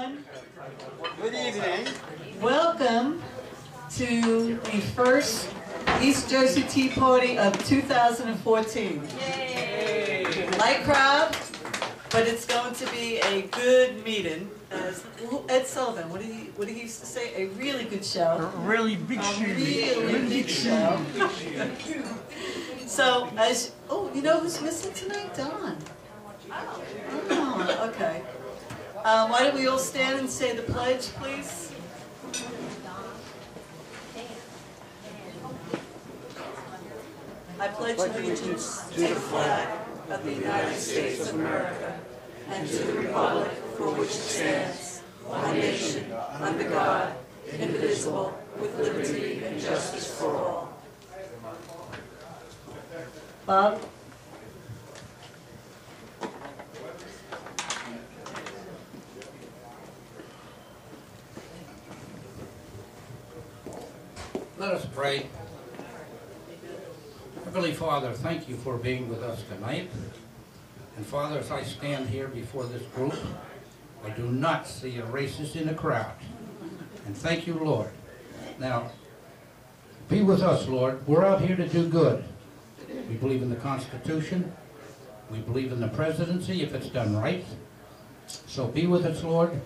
everyone. Good evening. Welcome to the first East Jersey Tea Party of 2014. Yay! Light crowd, but it's going to be a good meeting. As Ed Sullivan, what did he used to say? A really good show. A really big show. Really big show. So, you know who's missing tonight? Don. Oh, okay. Why don't we all stand and say the pledge, please? I pledge allegiance to the flag of the United States of America and to the republic for which it stands, one nation, under God, indivisible, with liberty and justice for all. Bob? Let us pray. Heavenly Father, thank you for being with us tonight. And Father, as I stand here before this group, I do not see a racist in the crowd. And thank you, Lord. Now, be with us, Lord. We're out here to do good. We believe in the Constitution. We believe in the presidency if it's done right. So be with us, Lord.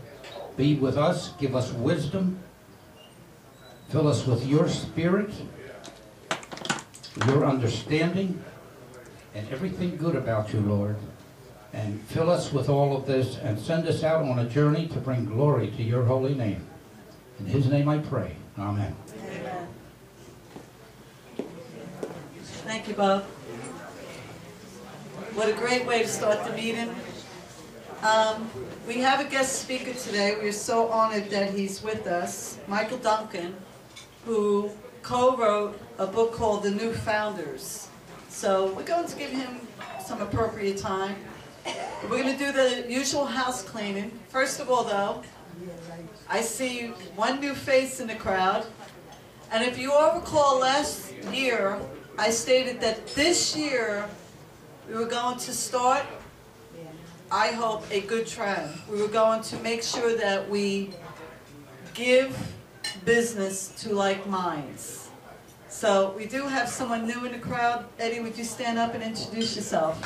Be with us. Give us wisdom. Fill us with your spirit, your understanding, and everything good about you, Lord. And fill us with all of this and send us out on a journey to bring glory to your holy name. In his name I pray. Amen. Amen. Thank you, Bob. What a great way to start the meeting. We have a guest speaker today. We're so honored that he's with us, Michael Duncan, who co-wrote a book called The New Founders. So we're going to give him some appropriate time. We're going to do the usual house cleaning. First of all, though, I see one new face in the crowd. And if you all recall last year, I stated that this year we were going to start, I hope, a good trend. We were going to make sure that we give business to like minds. So we do have someone new in the crowd. Eddie, would you stand up and introduce yourself?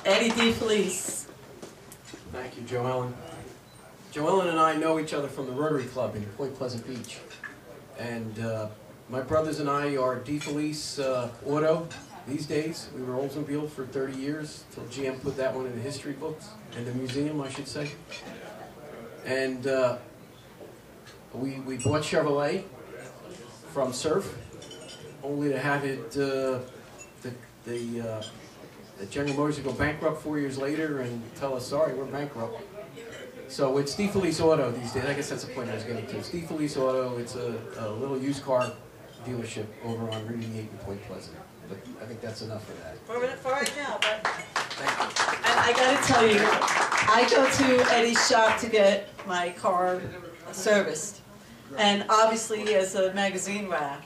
Eddie D. Felice. Thank you, Joellen. Joellen and I know each other from the Rotary Club in Point Pleasant Beach. And my brothers and I are D. Felice Auto these days. We were Oldsmobile for 30 years, until GM put that one in the history books, in the museum, I should say. And we bought Chevrolet from Surf, only to have it, the General Motors go bankrupt 4 years later and tell us, sorry, we're bankrupt. So it's D. Felice Auto these days. I guess that's the point I was getting to. It's D. Felice Auto. It's a little used car dealership over on Route 88 in Point Pleasant. But I think that's enough for that. For right now, but... Thank you. And I gotta tell you, I go to Eddie's shop to get my car serviced. And obviously he has a magazine rack.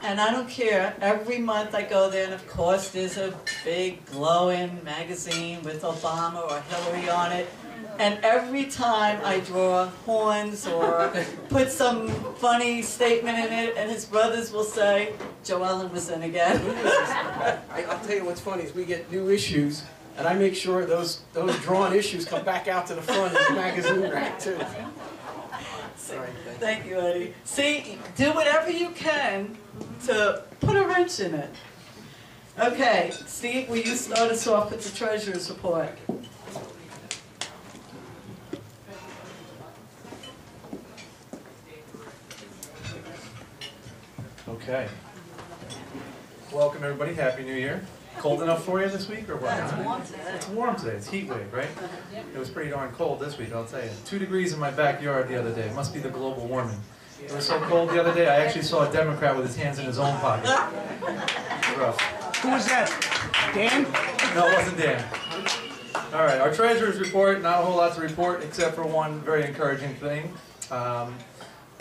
And I don't care, every month I go there and of course there's a big glowing magazine with Obama or Hillary on it. And every time I draw horns or put some funny statement in it, and his brothers will say, Joellen was in again. I'll tell you what's funny is we get new issues, and I make sure those drawn issues come back out to the front of the magazine rack too. Sorry, thank you, Eddie. See, do whatever you can to put a wrench in it. Okay, Steve, will you start us off with the treasurer's report? Okay. Welcome everybody. Happy New Year. Cold enough for you this week or what? It's warm today. It's warm today. It's heat wave, right? It was pretty darn cold this week, I'll tell you. 2 degrees in my backyard the other day. It must be the global warming. It was so cold the other day, I actually saw a Democrat with his hands in his own pocket. Rough. Who was that? Dan? No, it wasn't Dan. All right, our treasurer's report, not a whole lot to report except for one very encouraging thing.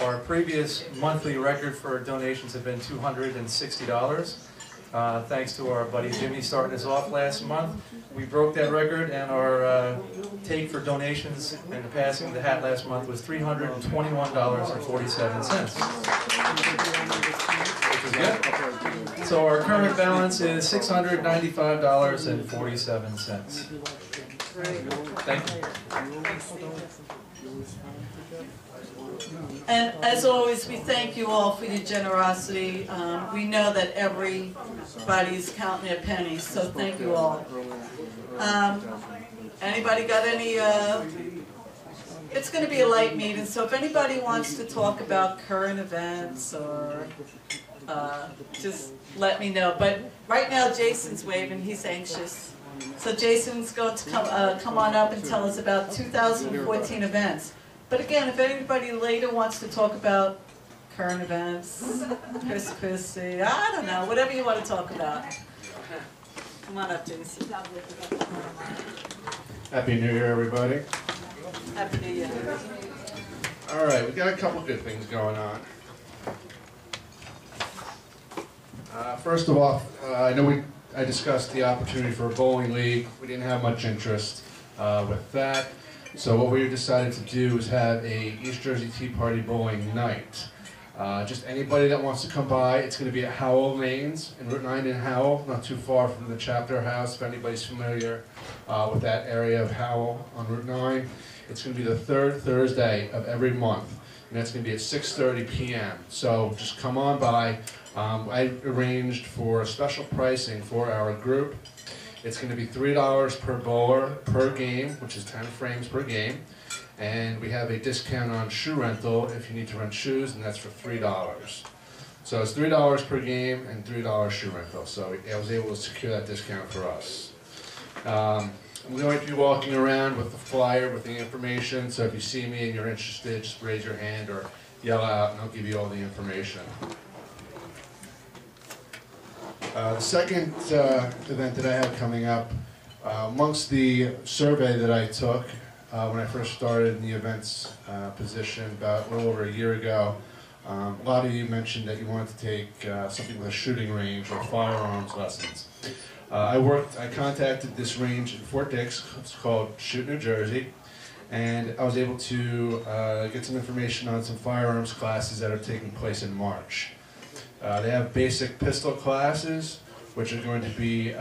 Our previous monthly record for donations had been $260. Thanks to our buddy Jimmy starting us off last month. we broke that record, and our take for donations in the passing of the hat last month was $321.47, which is good. So our current balance is $695.47. Thank you. And as always, we thank you all for your generosity. We know that everybody's counting their pennies, so thank you all. Anybody got any, it's going to be a light meeting, so if anybody wants to talk about current events or just let me know. But right now Jason's waving, he's anxious. So Jason's going to come on up and tell us about 2014 events. But again, if anybody later wants to talk about current events, Chris, I don't know, whatever you want to talk about. Come on up, Jason. Happy New Year, everybody. Happy New Year. All right, we got a couple good things going on. First of all, I know I discussed the opportunity for a bowling league. We didn't have much interest with that. So what we decided to do is have a East Jersey Tea Party bowling night. Just anybody that wants to come by. It's going to be at Howell Lanes in Route 9 in Howell, not too far from the chapter house, if anybody's familiar with that area of Howell on Route 9. It's going to be the third Thursday of every month, and that's going to be at 6:30 p.m. So just come on by. I arranged for special pricing for our group. It's going to be $3 per bowler per game, which is 10 frames per game. And we have a discount on shoe rental if you need to rent shoes, and that's for $3. So it's $3 per game and $3 shoe rental. So I was able to secure that discount for us. I'm going to be walking around with the flyer with the information, so if you see me and you're interested, just raise your hand or yell out and I'll give you all the information. The second event that I have coming up, amongst the survey that I took when I first started in the events position about a little over a year ago, a lot of you mentioned that you wanted to take something with a shooting range or firearms lessons. I contacted this range in Fort Dix. It's called Shoot New Jersey, and I was able to get some information on some firearms classes that are taking place in March. They have basic pistol classes, which are going to be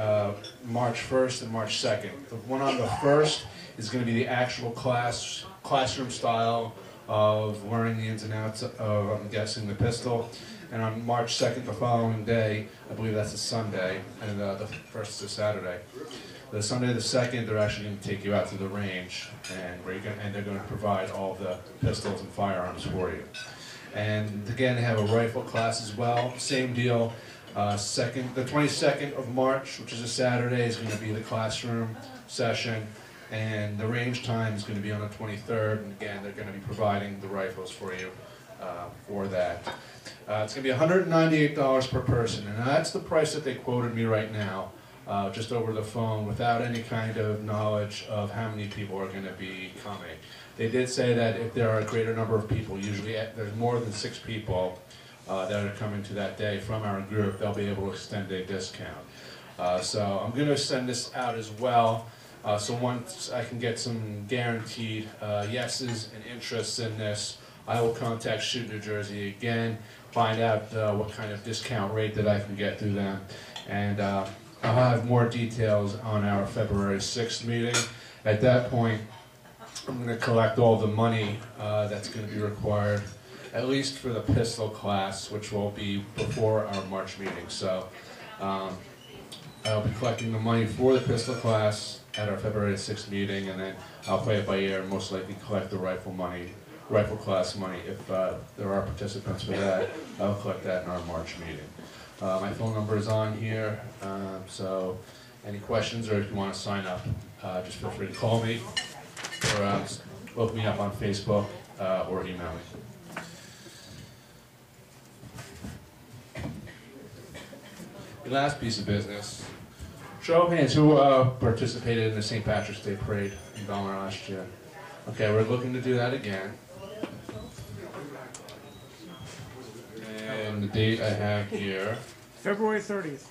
March 1st and March 2nd. The one on the 1st is going to be the actual classroom style of learning the ins and outs of, I'm guessing, the pistol. And on March 2nd, the following day, I believe that's a Sunday, and the 1st is a Saturday. The Sunday the 2nd, they're actually going to take you out to the range, and they're going to provide all the pistols and firearms for you. And again, they have a rifle class as well. Same deal. The 22nd of March, which is a Saturday, is going to be the classroom session. And the range time is going to be on the 23rd. And again, they're going to be providing the rifles for you for that. It's going to be $198 per person. And that's the price that they quoted me right now, just over the phone, without any kind of knowledge of how many people are going to be coming. They did say that if there are a greater number of people, usually there's more than 6 people that are coming to that day from our group, they'll be able to extend a discount. So I'm going to send this out as well. So once I can get some guaranteed yeses and interests in this, I will contact Shoot New Jersey again, find out what kind of discount rate that I can get through them. And I'll have more details on our February 6th meeting. At that point, I'm going to collect all the money that's going to be required, at least for the pistol class, which will be before our March meeting. So I'll be collecting the money for the pistol class at our February 6th meeting, and then I'll play it by ear and most likely collect the rifle class money. If there are participants for that, I'll collect that in our March meeting. My phone number is on here, so any questions or if you want to sign up, just feel free to call me or look me up on Facebook or email me. The last piece of business. Show of hands, who participated in the St. Patrick's Day Parade in Belmar last year? Okay, we're looking to do that again. And the date I have here. February 30th.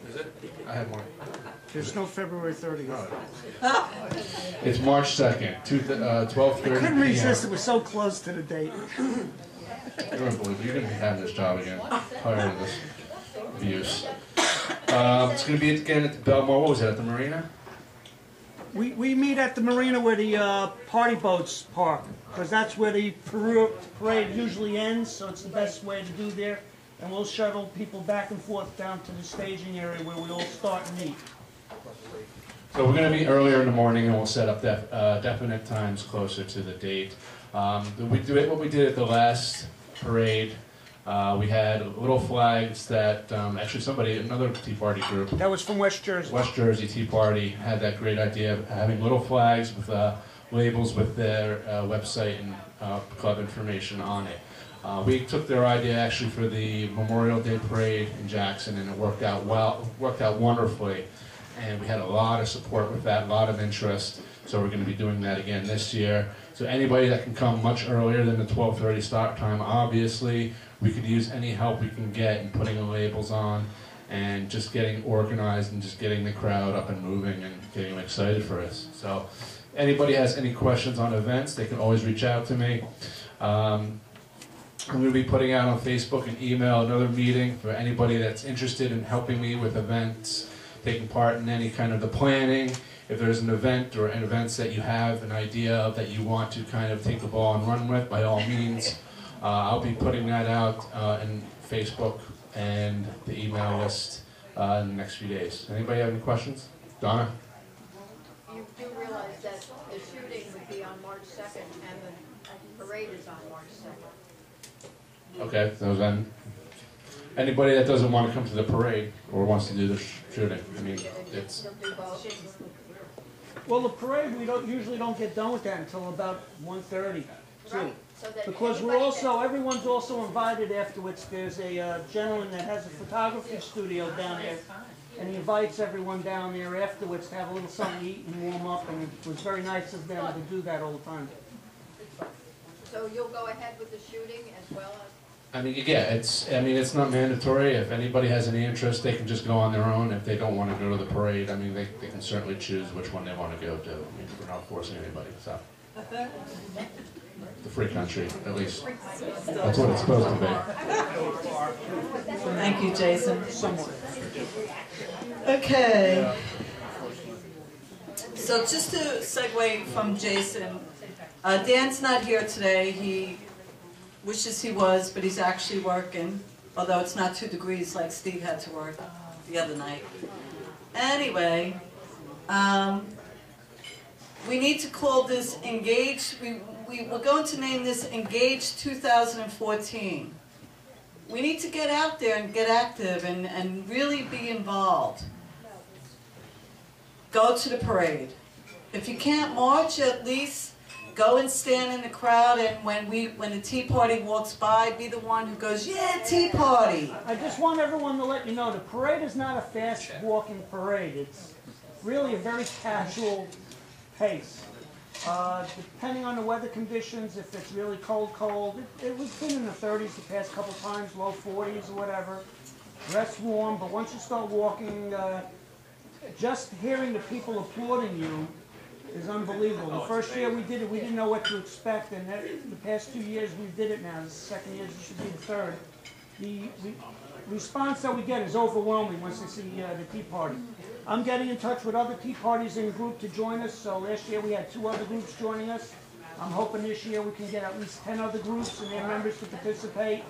Is it? I have one. There's no February 30th. It's March 2nd, 12:30 I couldn't resist. p.m. It was so close to the date. I don't believe you're going to be having this job again. Tired of this abuse. It's going to be again at the Belmore. What was it, at the Marina? We meet at the marina where the party boats park, because that's where the parade usually ends, so it's the best way to do there. And we'll shuttle people back and forth down to the staging area where we all start and meet. So we're going to meet earlier in the morning, and we'll set up definite times closer to the date. We do it what we did at the last parade. We had little flags that actually another Tea Party group, That was from West Jersey. West Jersey Tea Party, had that great idea of having little flags with labels with their website and club information on it. We took their idea actually for the Memorial Day Parade in Jackson, and it worked out wonderfully. And we had a lot of support with that, a lot of interest. So we're going to be doing that again this year. So anybody that can come much earlier than the 12:30 start time, obviously, we could use any help we can get in putting the labels on and just getting organized and just getting the crowd up and moving and getting them excited for us. So anybody has any questions on events, they can always reach out to me. I'm going to be putting out on Facebook and email another meeting for anybody that's interested in helping me with events, taking part in any kind of the planning. If there's an event or an events that you have an idea of that you want to kind of take the ball and run with, by all means, I'll be putting that out in Facebook and the email list in the next few days. Anybody have any questions? Donna? You do realize that the shooting would be on March 2nd and the parade is on March 2nd. Okay, so then anybody that doesn't want to come to the parade or wants to do the shooting, I mean, it's... You'll do both. Well, the parade, we usually don't get done with that until about 1:30, too. Right, so that Because everyone's also invited afterwards. There's a gentleman that has a photography studio down there, and he invites everyone down there afterwards to have a little something to eat and warm up, and it was very nice of them to do that all the time. So you'll go ahead with the shooting as well as... I mean, yeah, it's not mandatory. If anybody has any interest, they can just go on their own. If they don't want to go to the parade, I mean, they can certainly choose which one they want to go to. I mean, we're not forcing anybody, so. The free country, at least. That's what it's supposed to be. Thank you, Jason. Okay. So just to segue from Jason, Dan's not here today. He wishes he was, but he's actually working, although it's not 2 degrees like Steve had to work the other night. Anyway, we need to call this Engage. We're going to name this Engage 2014. We need to get out there and get active and really be involved. Go to the parade. If you can't march, at least go and stand in the crowd, and when the Tea Party walks by, be the one who goes, yeah, Tea Party. I just want everyone to let you know, the parade is not a fast walking parade. It's really a very casual pace. Depending on the weather conditions, if it's really cold, we've been in the 30s the past couple times, low 40s or whatever. Dress warm, but once you start walking, just hearing the people applauding you is unbelievable. The first year we did it, we didn't know what to expect, and the past 2 years we did it now. The second year should be the third. The response that we get is overwhelming once they see the Tea Party. I'm getting in touch with other Tea Parties in group to join us. So last year we had 2 other groups joining us. I'm hoping this year we can get at least 10 other groups and their members to participate,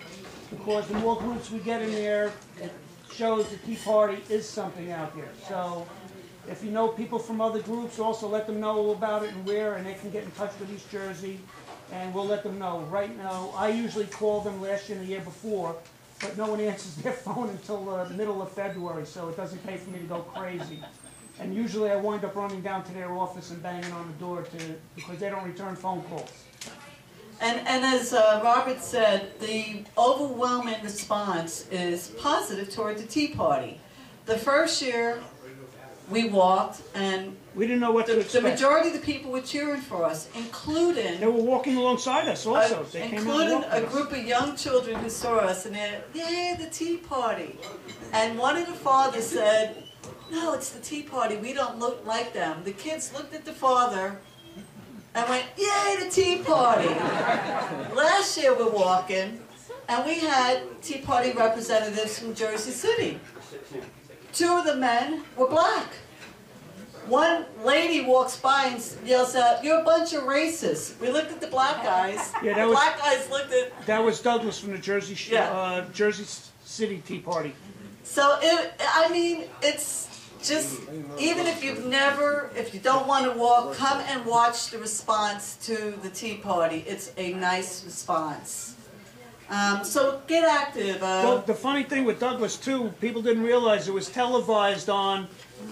because the more groups we get in there, it shows the Tea Party is something out there. So if you know people from other groups, also let them know about it and where, and they can get in touch with East Jersey, and we'll let them know. Right now, I usually call them last year and the year before, but no one answers their phone until the middle of February, so it doesn't pay for me to go crazy. And usually I wind up running down to their office and banging on the door because they don't return phone calls. And as Robert said, the overwhelming response is positive toward the Tea Party. The first year, we walked, and we didn't know what to expect. The majority of the people were cheering for us, including... They were walking alongside us also. Including a group of young children who saw us, and they're, yay, the Tea Party. And one of the fathers said, no, it's the Tea Party. We don't look like them. The kids looked at the father and went, yay, the Tea Party. Last year we're walking, and we had Tea Party representatives from Jersey City. 2 of the men were black. One lady walks by and yells out, "You're a bunch of racists." We looked at the black guys. Yeah, The black guys looked at... That was Douglas from the Jersey City Tea Party. So, I mean, it's just, even if if you don't want to walk, come and watch the response to the Tea Party. It's a nice response. So get active. Well, the funny thing with Douglas, too, people didn't realize it was televised on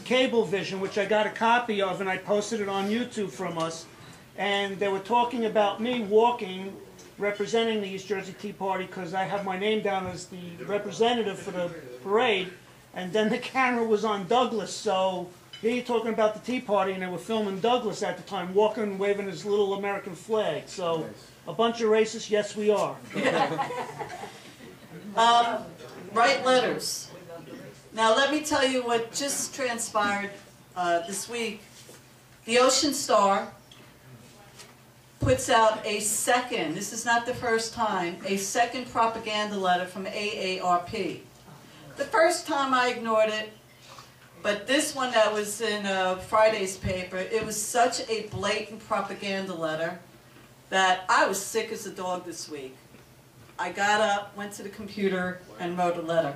Cablevision, which I got a copy of, and I posted it on YouTube from us. And they were talking about me walking, representing the East Jersey Tea Party, because I have my name down as the representative for the parade. And then the camera was on Douglas, so here you're talking about the Tea Party, and they were filming Douglas at the time, walking and waving his little American flag. So, a bunch of racists, yes we are. Write letters. Now let me tell you what just transpired this week. The Ocean Star puts out a second, this is not the first time, a second propaganda letter from AARP. The first time I ignored it, but this one that was in Friday's paper, it was such a blatant propaganda letter that I was sick as a dog this week. I got up, went to the computer, and wrote a letter.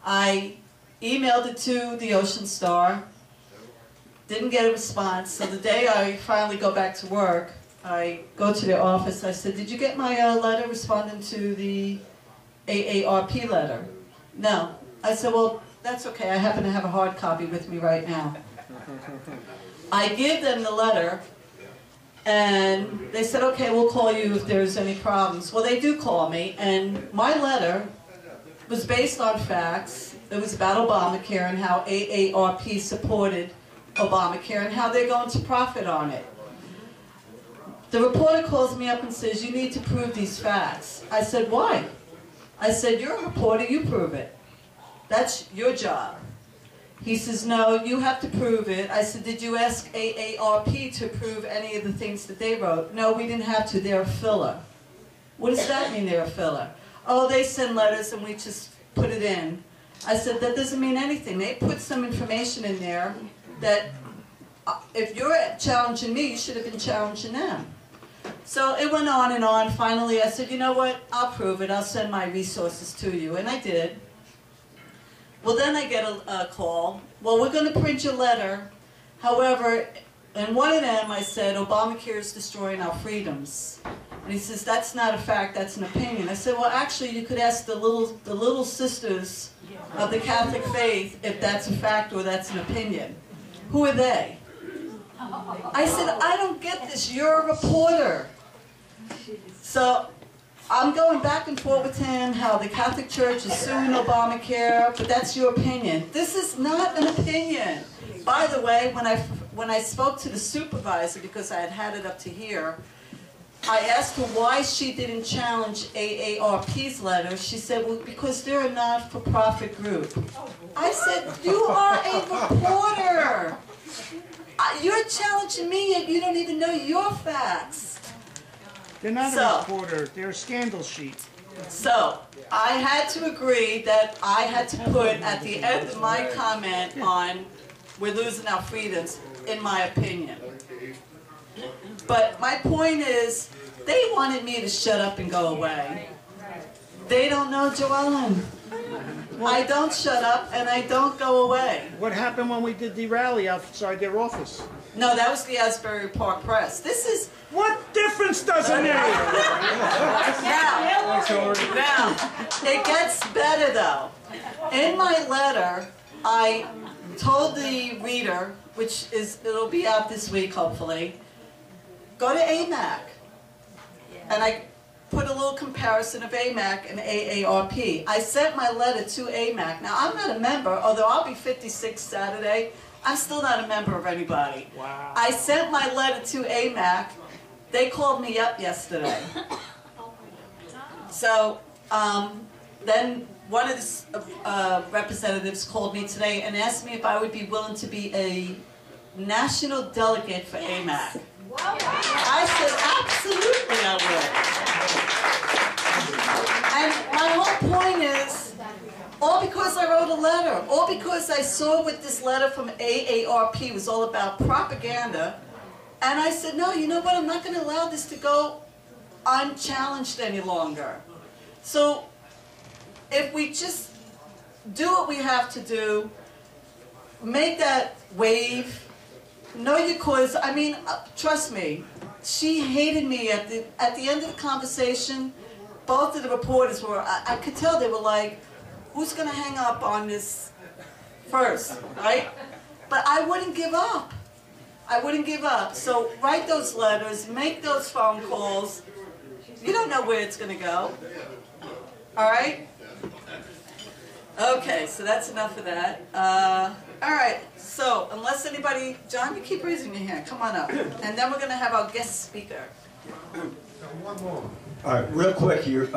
I emailed it to the Ocean Star, didn't get a response, so the day I finally go back to work, I go to their office, I said, "Did you get my letter responding to the AARP letter?" "No." I said, "Well, that's okay, I happen to have a hard copy with me right now." I give them the letter, and they said, "Okay, we'll call you if there's any problems." Well, they do call me, and my letter was based on facts. It was about Obamacare and how AARP supported Obamacare and how they're going to profit on it. The reporter calls me up and says, "You need to prove these facts." I said, "Why?" I said, "You're a reporter, you prove it. That's your job." He says, "No, you have to prove it." I said, "Did you ask AARP to prove any of the things that they wrote?" "No, we didn't have to, they're a filler." "What does that mean, they're a filler?" "Oh, they send letters and we just put it in." I said, "That doesn't mean anything. They put some information in there that if you're challenging me, you should have been challenging them." So it went on and on. Finally, I said, "You know what? I'll prove it. I'll send my resources to you." And I did. Well, then I get a call. "Well, we're going to print your letter. However," in one of them I said, "Obamacare is destroying our freedoms." And he says, "That's not a fact, that's an opinion." I said, "Well, actually, you could ask the little sisters of the Catholic faith if that's a fact or that's an opinion. Who are they?" I said, "I don't get this. You're a reporter." So I'm going back and forth with him how the Catholic Church is suing Obamacare, but that's your opinion. This is not an opinion. By the way, when I spoke to the supervisor, because I had it up to here, I asked her why she didn't challenge AARP's letter. She said, "Well, because they're a not-for-profit group." I said, "You are a reporter. You're challenging me and you don't even know your facts." They're not a reporter, they're a scandal sheet. So, I had to agree that I had to put at the end of my comment on "we're losing our freedoms," in my opinion. But my point is, they wanted me to shut up and go away. They don't know Joellen. I don't shut up and I don't go away. What happened when we did the rally outside their office? No, that was the Asbury Park Press. This is... What difference does it make? Now, it gets better though. In my letter, I told the reader, it'll be out this week hopefully, go to AMAC. And I put a little comparison of AMAC and AARP. I sent my letter to AMAC. Now, I'm not a member, although I'll be 56 Saturday. I'm still not a member of anybody. Wow. I sent my letter to AMAC. They called me up yesterday. So then one of the representatives called me today and asked me if I would be willing to be a national delegate for AMAC. I said, absolutely I would. And my whole point is, all because I wrote a letter, all because I saw what this letter from AARP was all about, propaganda, and I said, no, you know what, I'm not going to allow this to go unchallenged any longer. So, if we just do what we have to do, make that wave, know your cause. I mean, trust me, she hated me at the end of the conversation. Both of the reporters were, I could tell they were like, who's going to hang up on this first, right? But I wouldn't give up. I wouldn't give up. So write those letters, make those phone calls. You don't know where it's going to go. All right? Okay, so that's enough of that. All right, so unless anybody, John, you keep raising your hand. Come on up. And then we're going to have our guest speaker. All right, real quick here.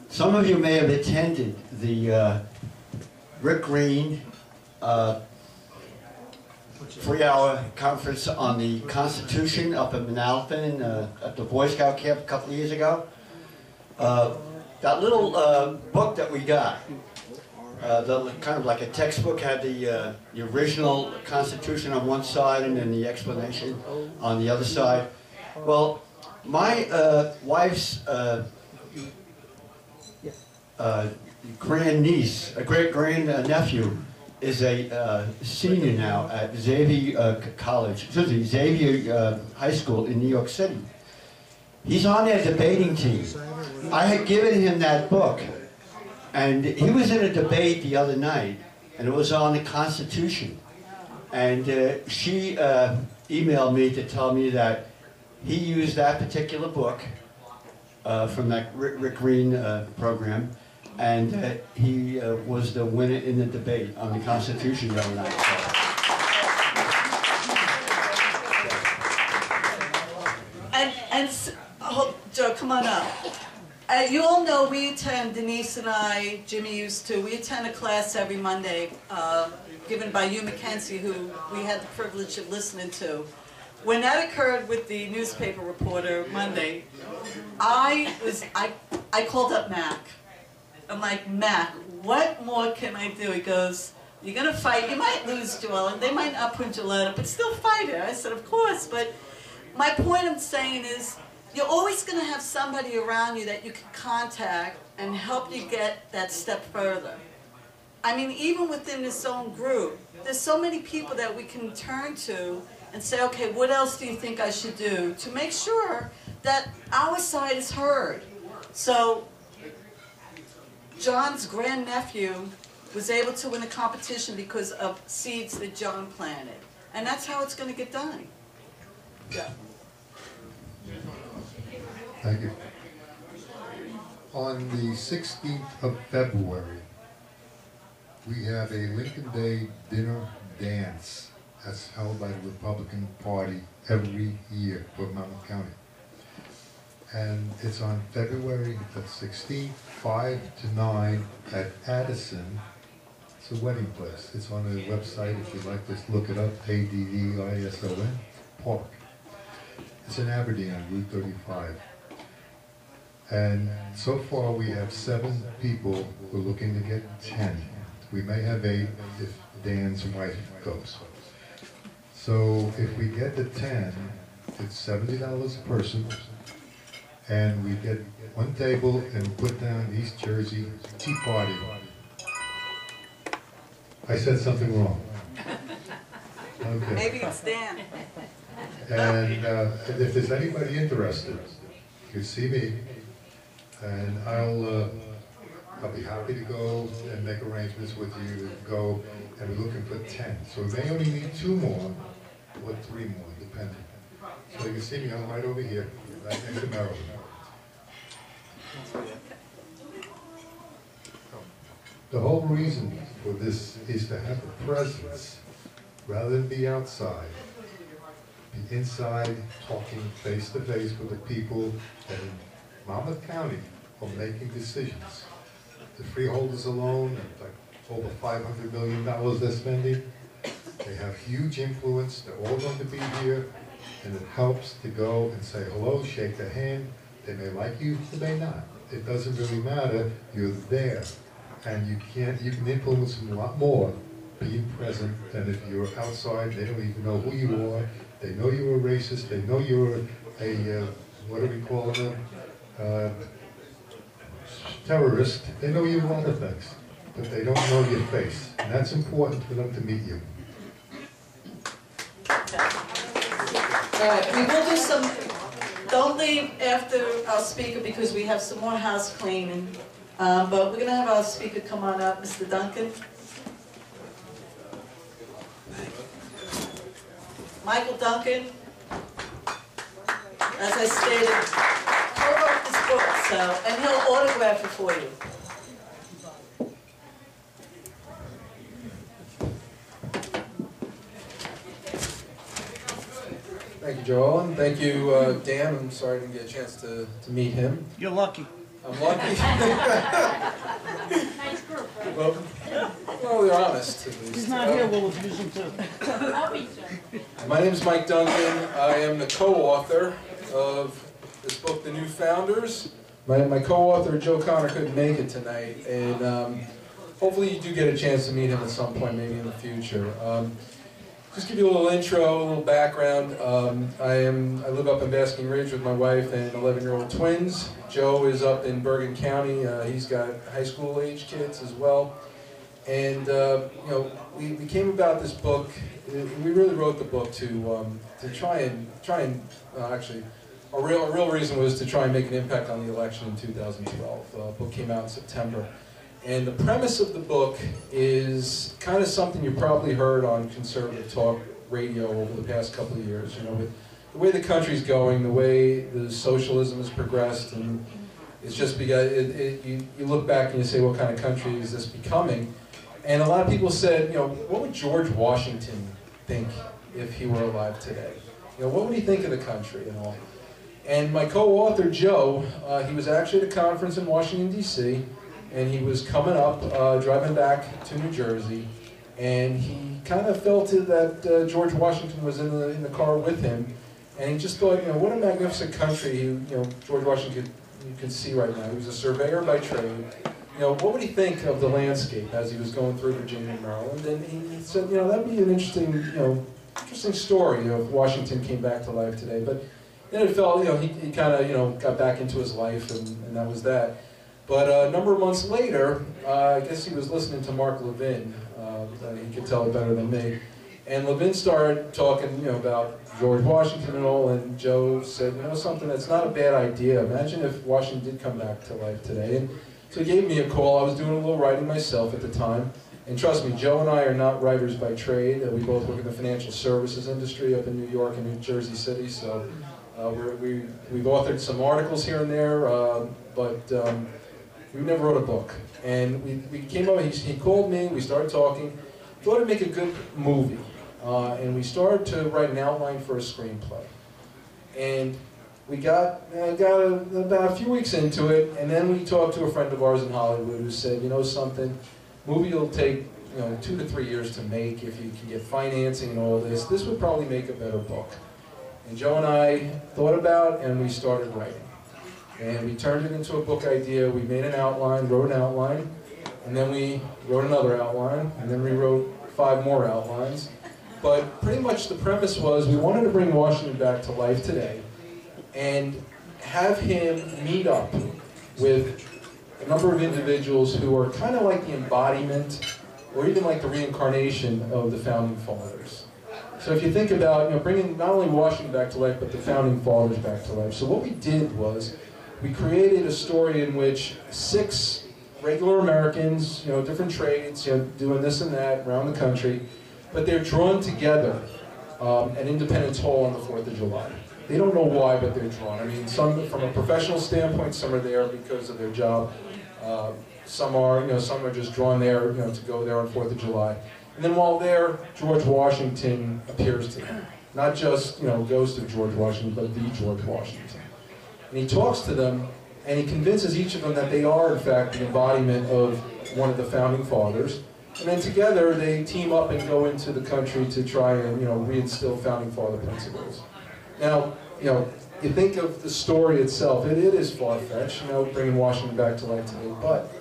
Some of you may have attended the Rick Green 3-hour conference on the Constitution up in Manalapan at the Boy Scout camp a couple of years ago. That little book that we got, kind of like a textbook, had the original Constitution on one side and then the explanation on the other side. Well, my wife's grandniece, a great-grand-nephew, is a senior now at Xavier Xavier High School in New York City. He's on their debating team. I had given him that book, and he was in a debate the other night, and it was on the Constitution. And she emailed me to tell me that he used that particular book from that Rick Green program, and he was the winner in the debate on the Constitution the other night. Joe, come on up. You all know we attend, Denise and I, Jimmy used to, we attend a class every Monday given by Hugh McKenzie, who we had the privilege of listening to. When that occurred with the newspaper reporter Monday, I called up Mac. I'm like, Mac, what more can I do? He goes, you're going to fight. You might lose, Joel, and they might not print your letter, but still fight it. I said, of course, but my point I'm saying is, you're always going to have somebody around you that you can contact and help you get that step further. I mean, even within this own group, there's so many people that we can turn to and say, okay, what else do you think I should do to make sure that our side is heard? So, John's grandnephew was able to win a competition because of seeds that John planted. And that's how it's going to get done. Yeah. Thank you. On the 16th of February, we have a Lincoln Day dinner dance that's held by the Republican Party every year for Monmouth County. And it's on February the 16th, 5 to 9 at Addison. It's a wedding place. It's on the website if you'd like to look it up, ADDISON, Park. It's in Aberdeen on Route 35. And so far we have 7 people. We're looking to get 10. We may have 8 if Dan's wife goes. So if we get to 10, it's $70 a person. And we get one table and put down East Jersey Tea Party. I said something wrong. Okay. Maybe it's Dan. And if there's anybody interested, you can see me, and I'll be happy to go and make arrangements with you to go, and we're looking for 10. So we may only need 2 more, or 3 more, depending. So you can see me, I'm right over here, right next to Maryland. The whole reason for this is to have a presence, rather than be outside. Be inside, talking face to face with the people that in Monmouth County are making decisions. the freeholders alone, like over $500 million they're spending. They have huge influence. They're all going to be here, and it helps to go and say hello, shake their hand. They may like you, they may not. It doesn't really matter. You're there, and you can influence them a lot more being present than if you're outside. They don't even know who you are. They know you're a racist. They know you're a what do we call them? Terrorist. They know you a lot of things, but they don't know your face, and that's important for them to meet you. All right, we will do some, don't leave after our speaker because we have some more house cleaning. But we're going to have our speaker come on up, Mr. Duncan. Michael Duncan, as I stated, co-wrote this book, so, and he'll autograph it for you. Thank you, Joel, and thank you, Dan. I'm sorry I didn't get a chance to meet him. You're lucky. I'm lucky. Nice group, right? Well, they're honest, at least. He's not here, we'll abuse him too. I'll be soon. My name is Mike Duncan. I am the co-author of this book, The New Founders. My co-author, Joe Connor, couldn't make it tonight, and hopefully you do get a chance to meet him at some point, maybe in the future. Just give you a little intro, a little background. I live up in Basking Ridge with my wife and 11-year-old twins. Joe is up in Bergen County. He's got high school age kids as well. And you know, we came about this book. We really wrote the book to try and actually, a real reason was to try and make an impact on the election in 2012. The book came out in September. And the premise of the book is kind of something you probably heard on conservative talk radio over the past couple of years. You know, with the way the country's going, the way the socialism has progressed, and it's just because you look back and you say, what kind of country is this becoming? And a lot of people said, you know, what would George Washington think if he were alive today? You know, what would he think of the country and all? And my co-author, Joe, he was actually at a conference in Washington, D.C., and he was coming up, driving back to New Jersey, and he kind of felt that George Washington was in the car with him, and he just thought, you know, what a magnificent country, you know, George Washington you could see right now. He was a surveyor by trade. You know, what would he think of the landscape as he was going through Virginia and Maryland? And he said, you know, that'd be an interesting story of Washington came back to life today. But then it felt, you know, he kind of, you know, got back into his life, and that was that. But a number of months later, I guess he was listening to Mark Levin. He could tell it better than me. And Levin started talking, you know, about George Washington and all, and Joe said, you know, something that's not a bad idea. Imagine if Washington did come back to life today. And so he gave me a call. I was doing a little writing myself at the time. And trust me, Joe and I are not writers by trade. We both work in the financial services industry up in New York and New Jersey City. So we've authored some articles here and there, but we never wrote a book. And we came up, he called me, we started talking, thought it'd make a good movie. And we started to write an outline for a screenplay. And we got about a few weeks into it, and then we talked to a friend of ours in Hollywood who said, you know something, movie will take, you know, 2 to 3 years to make if you can get financing and all this. This would probably make a better book. And Joe and I thought about it, and we started writing. And we turned it into a book idea. We made an outline, wrote an outline, and then we wrote another outline, and then we wrote 5 more outlines. But pretty much the premise was we wanted to bring Washington back to life today and have him meet up with a number of individuals who are kind of like the embodiment or even like the reincarnation of the Founding Fathers. So if you think about, you know, bringing not only Washington back to life, but the Founding Fathers back to life. So what we did was we created a story in which 6 regular Americans, you know, different trades, you know, doing this and that around the country, but they're drawn together at Independence Hall on the 4th of July. They don't know why, but they're drawn. I mean, some from a professional standpoint, some are there because of their job. Some are, you know, some are just drawn there, you know, to go there on 4th of July. And then while there, George Washington appears to them. Not just, you know, ghost of George Washington, but the George Washington. And he talks to them, And he convinces each of them that they are, in fact, the embodiment of one of the founding fathers. And then together they team up and go into the country to try and, reinstill founding father principles. Now, you think of the story itself, it is far-fetched, bringing Washington back to life today, but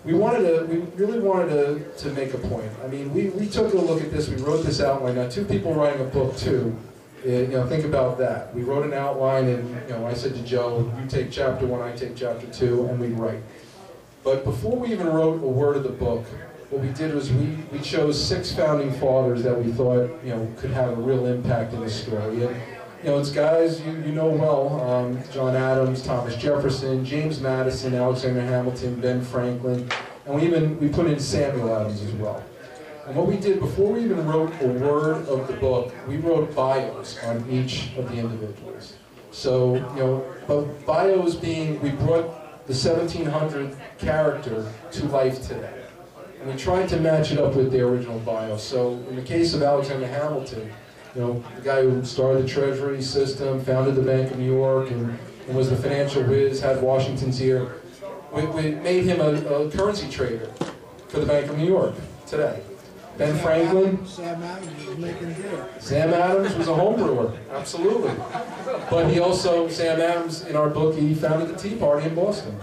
we really wanted to make a point. I mean, we took a look at this, we wrote this outline. Now, two people writing a book too, think about that. We wrote an outline and, I said to Joe, you take chapter 1, I take chapter 2, and we write. But before we even wrote a word of the book, what we did was we chose 6 founding fathers that we thought, could have a real impact in the story. And, it's guys you know well, John Adams, Thomas Jefferson, James Madison, Alexander Hamilton, Ben Franklin, and we put in Samuel Adams as well. And what we did, before we even wrote a word of the book, we wrote bios on each of the individuals. So, but bios being, we brought the 1700 character to life today. And we tried to match it up with their original bio. So in the case of Alexander Hamilton, the guy who started the Treasury system, founded the Bank of New York, and was the financial whiz, had Washington's ear. We made him a currency trader for the Bank of New York today. Ben Franklin. Sam Adams was making beer. Sam Adams was a home brewer, absolutely. But he also, Sam Adams, in our book, he founded the Tea Party in Boston.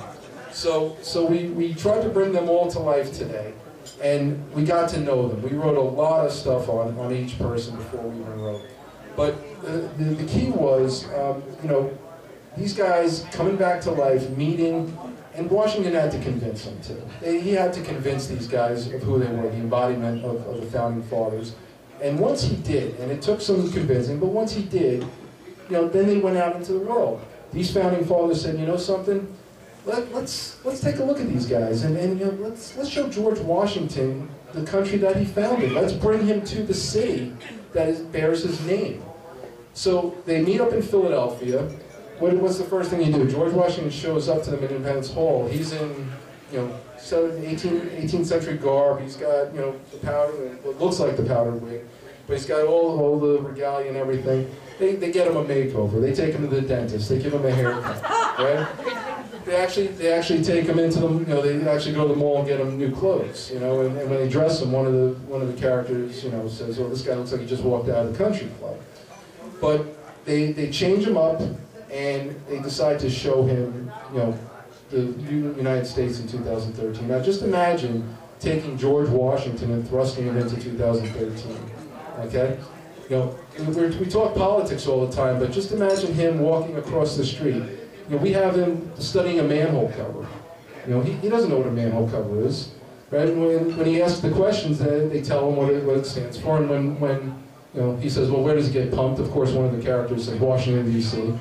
So we tried to bring them all to life today. And we got to know them. We wrote a lot of stuff on each person before we even wrote. But the key was, these guys coming back to life, meeting, and Washington had to convince them too. He had to convince these guys of who they were, the embodiment of the founding fathers. And once he did, and it took some convincing, but once he did, then they went out into the world. These founding fathers said, something? Let's take a look at these guys, and let's show George Washington the country that he founded. Let's bring him to the city that bears his name. So they meet up in Philadelphia. What's the first thing you do? George Washington shows up to them in Independence Hall. He's in 18th century garb. He's got the powder, what looks like the powder wig, but he's got all the regalia and everything. They get him a makeover. They take him to the dentist. They give him a haircut, right? They actually take him into the, they actually go to the mall and get him new clothes, and when they dress him, one of the characters, says, "Oh, this guy looks like he just walked out of the country club." But they change him up, and they decide to show him, the United States in 2013. Now, just imagine taking George Washington and thrusting him into 2013. Okay, we talk politics all the time, but just imagine him walking across the street. We have him studying a manhole cover. He doesn't know what a manhole cover is, right? When he asks the questions, they tell him what it stands for. And when he says, "Well, where does it get pumped?" Of course, one of the characters says Washington D.C.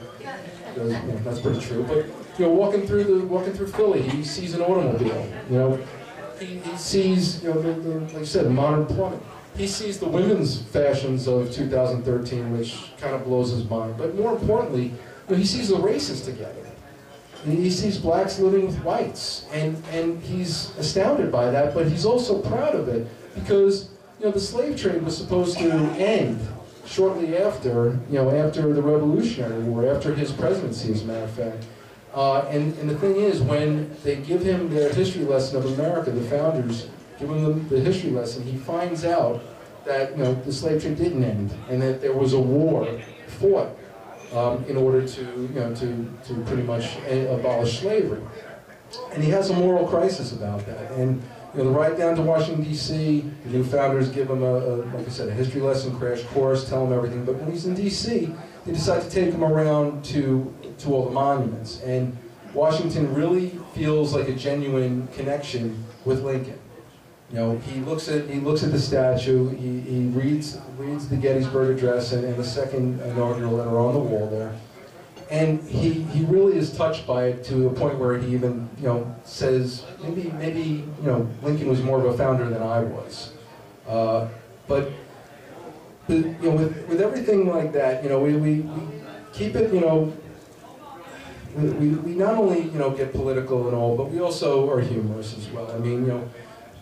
That's pretty true. But walking through Philly, he sees an automobile. He sees like I said, modern plumbing. He sees the women's fashions of 2013, which kind of blows his mind. But more importantly, he sees the races together. He sees blacks living with whites, and he's astounded by that, but he's also proud of it, because the slave trade was supposed to end shortly after, after the Revolutionary War, after his presidency, as a matter of fact. And the thing is, when they give him their history lesson of America, the founders give him the history lesson, he finds out that the slave trade didn't end, and that there was a war fought in order to pretty much abolish slavery. And he has a moral crisis about that. And the ride down to Washington, D.C., the new founders give him like I said, a history lesson, crash course, tell him everything. But when he's in D.C., they decide to take him around to all the monuments. And Washington really feels like a genuine connection with Lincoln. He looks at the statue. He reads the Gettysburg Address and the second inaugural letter on the wall there, and he really is touched by it to a point where he even says maybe Lincoln was more of a founder than I was, but with everything like that, we keep it we not only get political and all, but we also are humorous as well. I mean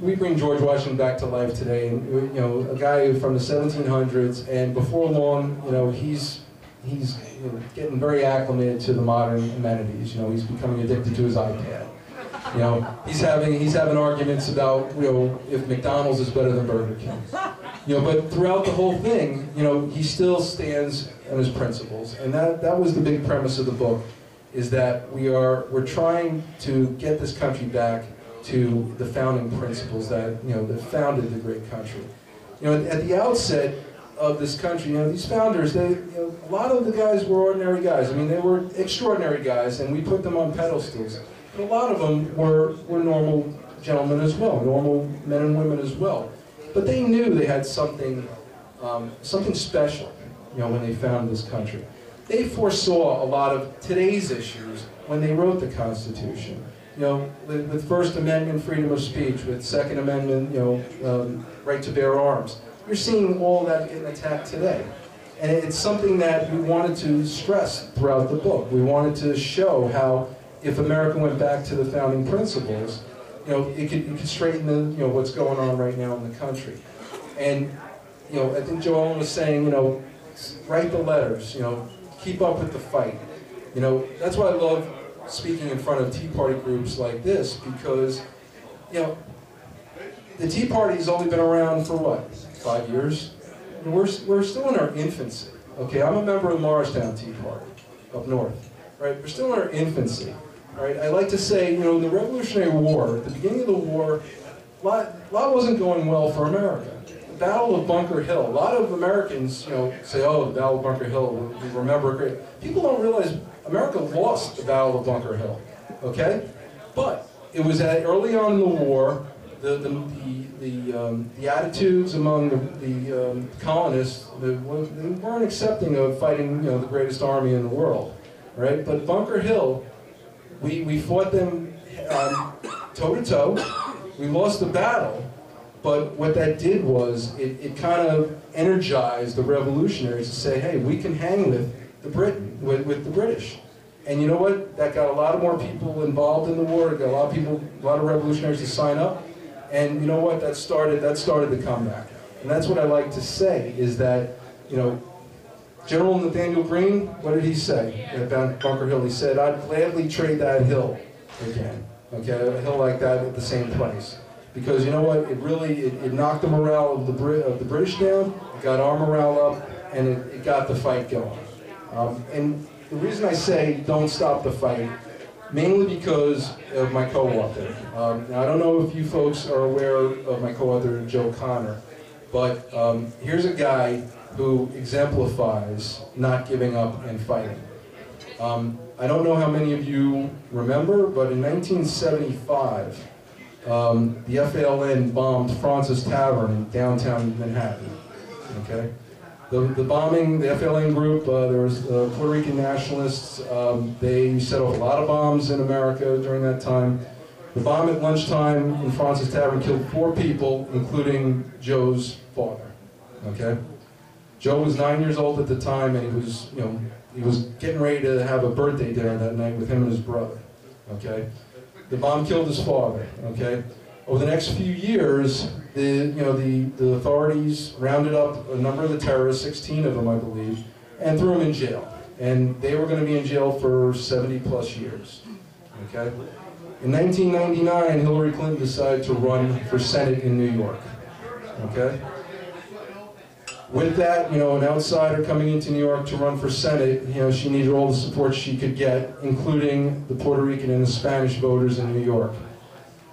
we bring George Washington back to life today, and a guy from the 1700s, and before long, he's he's getting very acclimated to the modern amenities. He's becoming addicted to his iPad. He's having arguments about if McDonald's is better than Burger King. But throughout the whole thing, he still stands on his principles, and that was the big premise of the book, is that we're trying to get this country back to the founding principles that that founded the great country. At the outset of this country, these founders, a lot of the guys were ordinary guys. I mean, they were extraordinary guys, and we put them on pedestals. But a lot of them were normal gentlemen as well, normal men and women as well. But they knew they had something special, when they founded this country. They foresaw a lot of today's issues when they wrote the Constitution. With First Amendment, freedom of speech, with Second Amendment, right to bear arms. You're seeing all that getting attacked today. And it's something that we wanted to stress throughout the book. We wanted to show how if America went back to the founding principles, it could straighten what's going on right now in the country. And I think Joellen was saying, write the letters, keep up with the fight. That's why I love speaking in front of Tea Party groups like this, because the Tea Party's only been around for what, 5 years? We're still in our infancy. Okay, I'm a member of the Morristown Tea Party up north. Right, we're still in our infancy. Right, I like to say, in the Revolutionary War, at the beginning of the war, a lot wasn't going well for America. The Battle of Bunker Hill. A lot of Americans, say, "Oh, the Battle of Bunker Hill, we remember it great." People don't realize America lost the Battle of Bunker Hill. Okay, but it was early on in the war. The attitudes among the colonists, they weren't accepting of fighting, the greatest army in the world, right? But Bunker Hill, we fought them toe to toe. We lost the battle, but what that did was it kind of energized the revolutionaries to say, hey, we can hang with the British. And you know what? That got a lot more people involved in the war. It got a lot of revolutionaries to sign up. And you know what? That started the comeback. And that's what I like to say, is that, General Nathaniel Greene, what did he say at Bunker Hill? He said, "I'd gladly trade that hill again." Okay, a hill like that at the same place. Because you know what? It really knocked the morale of the British down, it got our morale up, and it got the fight going. And the reason I say don't stop the fight, mainly because of my co-author. Now, I don't know if you folks are aware of my co-author, Joe Connor, but here's a guy who exemplifies not giving up and fighting. I don't know how many of you remember, but in 1975, the FALN bombed Francis Tavern in downtown Manhattan. Okay? The bombing, the FLN group, there was Puerto Rican nationalists. They set off a lot of bombs in America during that time. The bomb at lunchtime in Francis Tavern killed 4 people, including Joe's father. Okay, Joe was 9 years old at the time, and he was getting ready to have a birthday dinner that night with him and his brother. Okay, the bomb killed his father. Okay. Over the next few years, the authorities rounded up a number of the terrorists, 16 of them, I believe, and threw them in jail. And they were going to be in jail for 70-plus years. Okay? In 1999, Hillary Clinton decided to run for Senate in New York. Okay? With that, an outsider coming into New York to run for Senate, she needed all the support she could get, including the Puerto Rican and the Spanish voters in New York.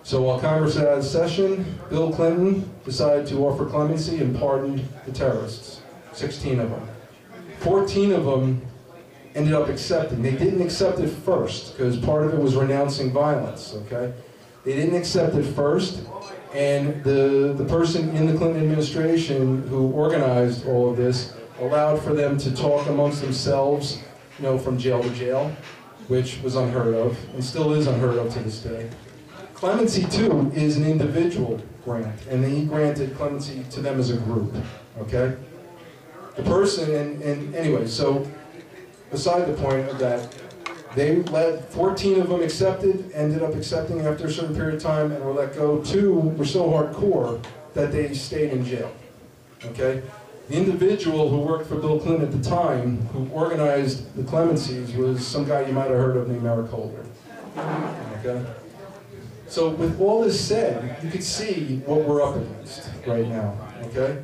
So while Congress was out of session, Bill Clinton decided to offer clemency and pardoned the terrorists, 16 of them. 14 of them ended up accepting. They didn't accept it first, because part of it was renouncing violence, okay? They didn't accept it first, and the person in the Clinton administration who organized all of this allowed for them to talk amongst themselves, from jail to jail, which was unheard of, and still is unheard of to this day. Clemency, too, is an individual grant, and he granted clemency to them as a group, okay? The person, and anyway, so beside the point of that, they let 14 of them ended up accepting after a certain period of time and were let go. 2 were so hardcore that they stayed in jail, okay? The individual who worked for Bill Clinton at the time, who organized the clemencies, was some guy you might have heard of named Eric Holder. Okay? So with all this said, you can see what we're up against right now. Okay?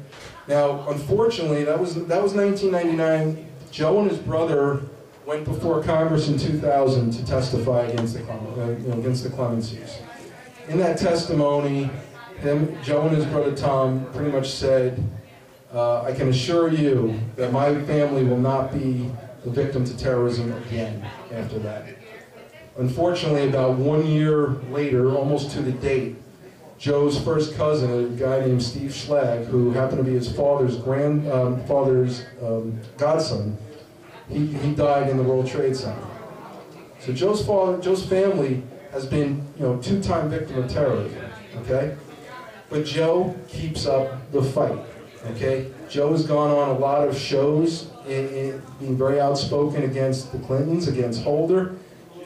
Now, unfortunately, that was 1999. Joe and his brother went before Congress in 2000 to testify against the clemencies. In that testimony, Joe and his brother Tom pretty much said, I can assure you that my family will not be the victim to terrorism again after that. Unfortunately, about 1 year later, almost to the date, Joe's first cousin, a guy named Steve Schlag, who happened to be his father's godson, he died in the World Trade Center. So Joe's family has been, two-time victim of terrorism. Okay, but Joe keeps up the fight. Okay, Joe has gone on a lot of shows, being very outspoken against the Clintons, against Holder.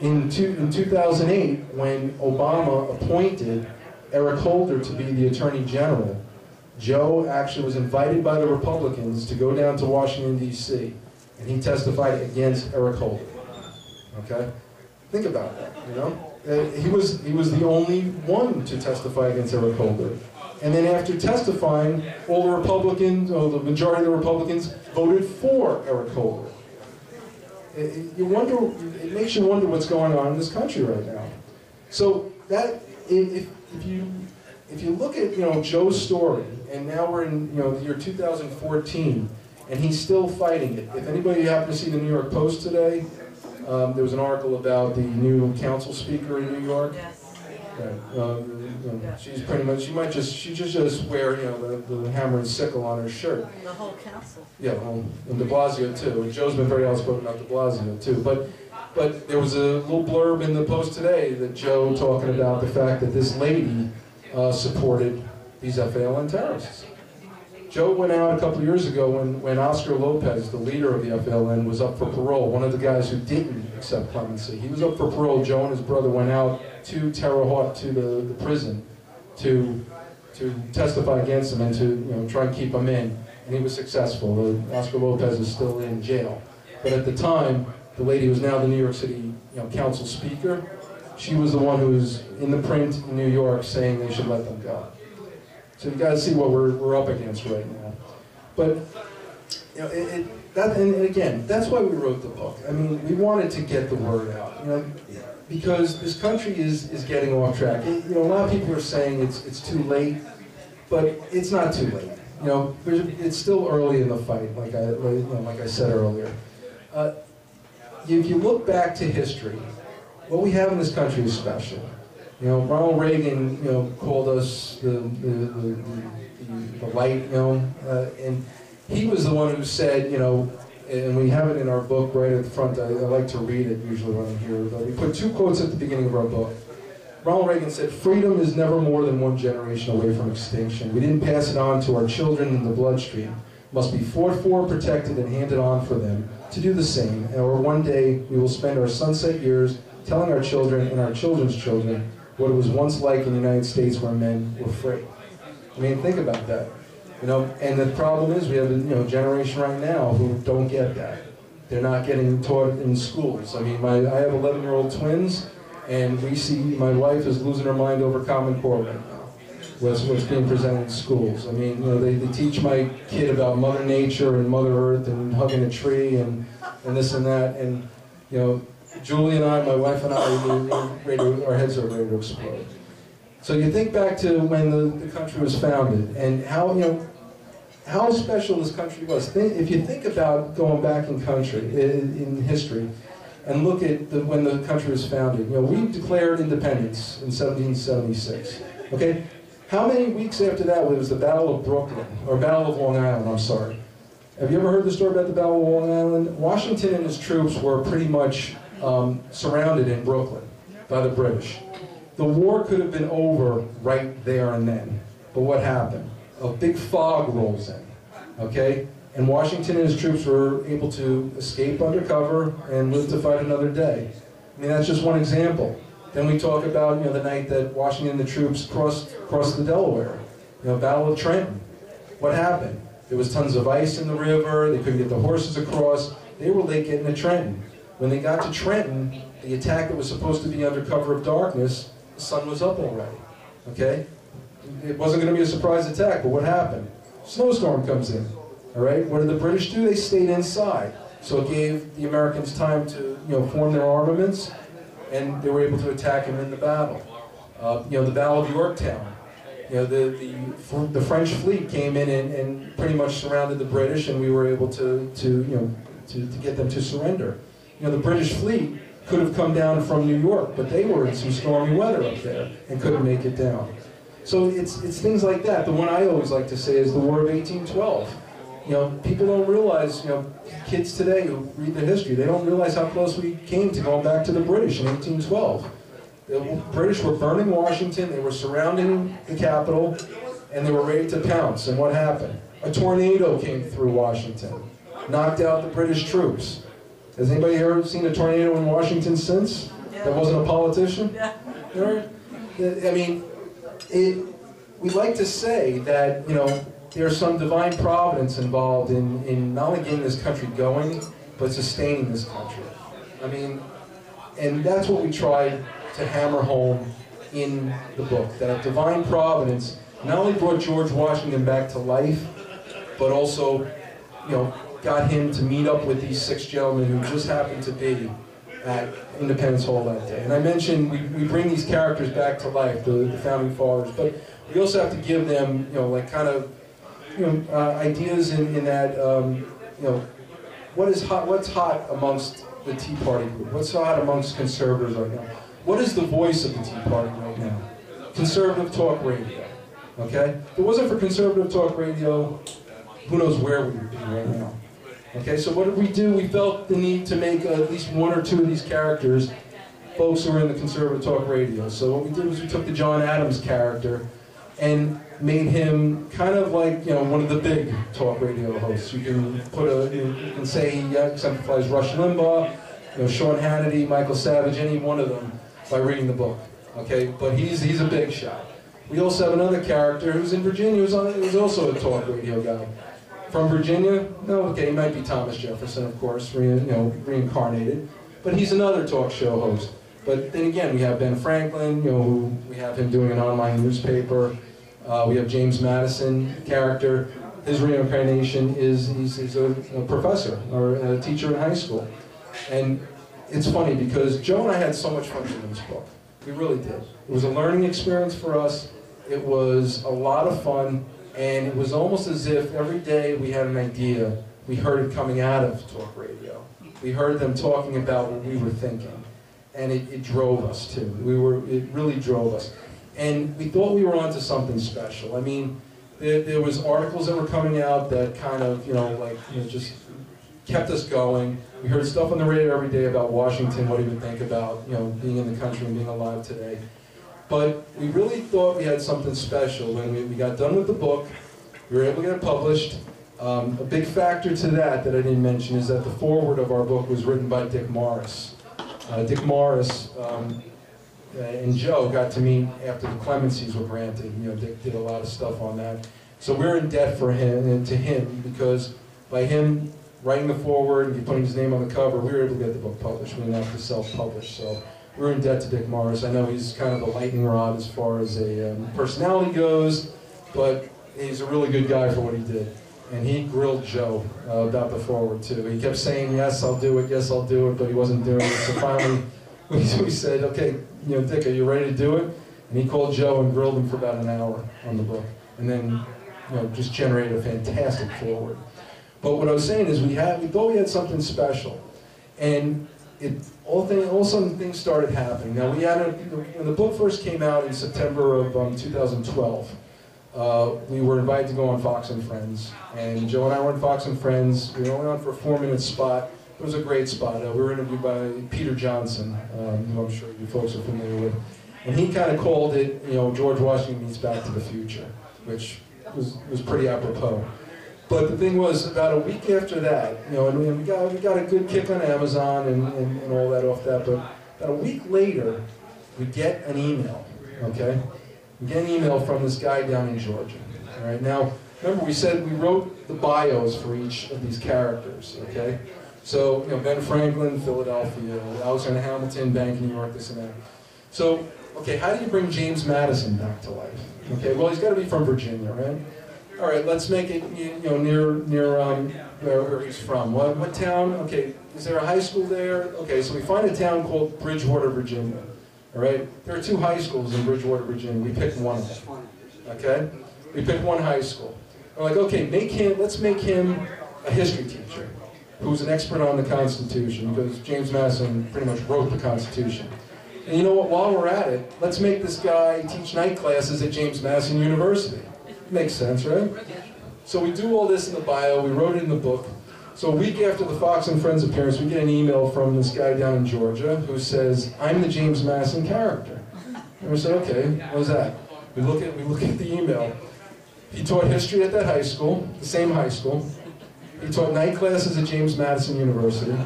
In 2008, when Obama appointed Eric Holder to be the Attorney General, Joe actually was invited by the Republicans to go down to Washington, D.C., and he testified against Eric Holder. Okay? Think about that, He was the only one to testify against Eric Holder. And then after testifying, all the Republicans, or the majority of the Republicans, voted for Eric Holder. It makes you wonder what's going on in this country right now. So that, if you look at Joe's story, and now we're in the year 2014, and he's still fighting it. If anybody happened to see the New York Post today, there was an article about the new council speaker in New York. Yes. She's pretty much, she just wear the hammer and sickle on her shirt. The whole council. Yeah, and de Blasio too. And Joe's been very outspoken about de Blasio too. But there was a little blurb in the Post today that Joe talking about the fact that this lady supported these FALN terrorists. Joe went out a couple of years ago when Oscar Lopez, the leader of the FALN, was up for parole, one of the guys who didn't accept clemency. He was up for parole. Joe and his brother went out to Terre Haute, to the prison, to testify against him and to try and keep him in. And he was successful. Oscar Lopez is still in jail. But at the time, the lady who is now the New York City council speaker, she was the one who was in the print in New York saying they should let them go. So you guys see what we're up against right now. But and again, that's why we wrote the book. I mean, we wanted to get the word out, because this country is getting off track. A lot of people are saying it's too late, but it's not too late. It's still early in the fight, like I said earlier. If you look back to history, what we have in this country is special. Ronald Reagan, called us the light, and he was the one who said, and we have it in our book right at the front. I like to read it usually when I'm here, but we put two quotes at the beginning of our book. Ronald Reagan said, "Freedom is never more than one generation away from extinction. We didn't pass it on to our children in the bloodstream. It must be fought for, protected, and handed on for them to do the same, or one day we will spend our sunset years telling our children and our children's children what it was once like in the United States where men were free." I mean, think about that. And the problem is we have a generation right now who don't get that. They're not getting taught in schools. I mean, I have 11-year-old twins, and we see my wife is losing her mind over Common Core right now. What's being presented in schools. I mean, they teach my kid about Mother Nature and Mother Earth and hugging a tree and this and that, and Julie and I, my wife and I, our heads are ready to explode. So you think back to when the country was founded and how special this country was. If you think about going back in history, and look at when the country was founded. We declared independence in 1776. Okay, how many weeks after that was the Battle of Brooklyn, or Battle of Long Island? I'm sorry. Have you ever heard the story about the Battle of Long Island? Washington and his troops were pretty much surrounded in Brooklyn by the British. The war could have been over right there and then. But what happened? A big fog rolls in, okay? And Washington and his troops were able to escape undercover and live to fight another day. I mean, that's just one example. Then we talk about, the night that Washington and the troops crossed the Delaware. Battle of Trenton. What happened? There was tons of ice in the river. They couldn't get the horses across. They were late getting to Trenton. When they got to Trenton, the attack that was supposed to be under cover of darkness, the sun was up already. Okay? It wasn't going to be a surprise attack, but what happened? Snowstorm comes in. All right? What did the British do? They stayed inside. So it gave the Americans time to, form their armaments, and they were able to attack and win the battle. The Battle of Yorktown. The French fleet came in and pretty much surrounded the British, and we were able to get them to surrender. The British fleet could have come down from New York, but they were in some stormy weather up there and couldn't make it down. So it's things like that. The one I always like to say is the War of 1812. People don't realize, kids today who read the history, they don't realize how close we came to going back to the British in 1812. The British were burning Washington, they were surrounding the capital, and they were ready to pounce. And what happened? A tornado came through Washington, knocked out the British troops. Has anybody ever seen a tornado in Washington since? Yeah. That wasn't a politician? Yeah. I mean, we like to say that, there's some divine providence involved in not only getting this country going, but sustaining this country. I mean, and that's what we tried to hammer home in the book, that divine providence not only brought George Washington back to life, but also, got him to meet up with these 6 gentlemen who just happened to be at Independence Hall that day. And I mentioned we bring these characters back to life, the founding fathers, but we also have to give them, ideas in that, what's hot amongst the Tea Party group? What's hot amongst conservatives right now? What is the voice of the Tea Party right now? Conservative talk radio, okay? If it wasn't for conservative talk radio, who knows where we would be right now. Okay, so what did we do? We felt the need to make at least 1 or 2 of these characters folks who were in the conservative talk radio. So what we did was we took the John Adams character and made him kind of like, one of the big talk radio hosts. You can say he exemplifies Rush Limbaugh, Sean Hannity, Michael Savage, any one of them by reading the book. Okay, but he's a big shot. We also have another character who's in Virginia who's also a talk radio guy. From Virginia? No, okay, he might be Thomas Jefferson, of course, reincarnated. But he's another talk show host. But then again, we have Ben Franklin, who we have him doing an online newspaper. We have James Madison character. His reincarnation is he's a professor or a teacher in high school. And it's funny because Joe and I had so much fun doing this book. We really did. It was a learning experience for us. It was a lot of fun. And it was almost as if every day we had an idea, we heard it coming out of talk radio. We heard them talking about what we were thinking. And it drove us too. It really drove us. And we thought we were onto something special. I mean, there was articles that were coming out that kind of, just kept us going. We heard stuff on the radio every day about Washington, what he would think about, being in the country and being alive today. But we really thought we had something special when we got done with the book. We were able to get it published. A big factor to that I didn't mention is that the foreword of our book was written by Dick Morris. Dick Morris and Joe got to meet after the clemencies were granted. Dick did a lot of stuff on that. So we're in debt for him and to him because by him writing the foreword and putting his name on the cover, we were able to get the book published. We didn't have to self-publish. So we're in debt to Dick Morris. I know he's kind of a lightning rod as far as a personality goes, but he's a really good guy for what he did. And he grilled Joe about the forward too. He kept saying, yes, I'll do it, yes, I'll do it, but he wasn't doing it. So finally, we said, okay, Dick, are you ready to do it? And he called Joe and grilled him for about an hour on the book. And then, just generated a fantastic forward. But what I was saying is we thought we had something special. And all of a sudden things started happening. Now when the book first came out in September of 2012, we were invited to go on Fox and Friends. And Joe and I were on Fox and Friends. We were only on for a 4-minute spot. It was a great spot. We were interviewed by Peter Johnson, who I'm sure you folks are familiar with. And he kind of called it, George Washington meets Back to the Future, which was pretty apropos. But the thing was, about a week after that, and we got a good kick on Amazon and all that off that, but about a week later, we get an email, okay? We get an email from this guy down in Georgia, all right? Now remember we said we wrote the bios for each of these characters, okay? So, you know, Ben Franklin, Philadelphia, Alexander Hamilton, Bank of New York, this and that. So, okay, how do you bring James Madison back to life? Okay, well, he's got to be from Virginia, right? All right, let's make it, you know, near where he's from. What town? Okay, is there a high school there? Okay, so we find a town called Bridgewater, Virginia. All right, there are 2 high schools in Bridgewater, Virginia. We picked one of them. Okay, we picked one high school. We're like, okay, let's make him a history teacher who's an expert on the Constitution, because James Madison pretty much wrote the Constitution. And you know what? While we're at it, let's make this guy teach night classes at James Madison University. Makes sense, right? So we do all this in the bio, we wrote it in the book. So a week after the Fox and Friends appearance, we get an email from this guy down in Georgia who says, I'm the James Madison character. And we said, okay, what was that? We look at the email. He taught history at that high school, the same high school. He taught night classes at James Madison University,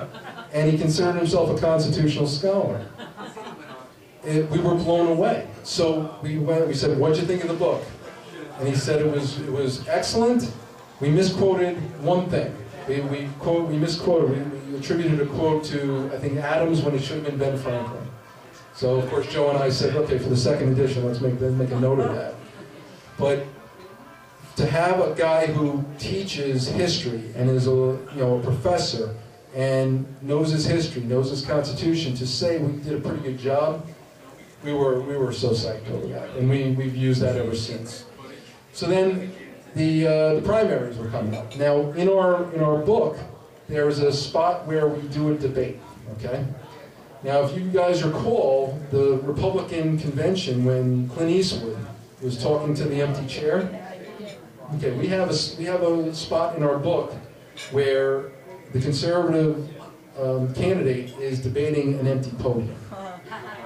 and he considered himself a constitutional scholar. We were blown away. So we said, what'd you think of the book? And he said it was excellent. We misquoted one thing. We misquoted. We attributed a quote to, I think, Adams when it should have been Ben Franklin. So of course Joe and I said, okay, for the second edition, let's make a note of that. But to have a guy who teaches history and is a professor and knows his history, knows his Constitution, to say we did a pretty good job, we were so psyched over that, and we've used that ever since. So then the primaries were coming up. Now in our book, there is a spot where we do a debate. Okay. Now if you guys recall the Republican convention when Clint Eastwood was talking to the empty chair. Okay, we have a spot in our book where the conservative candidate is debating an empty podium.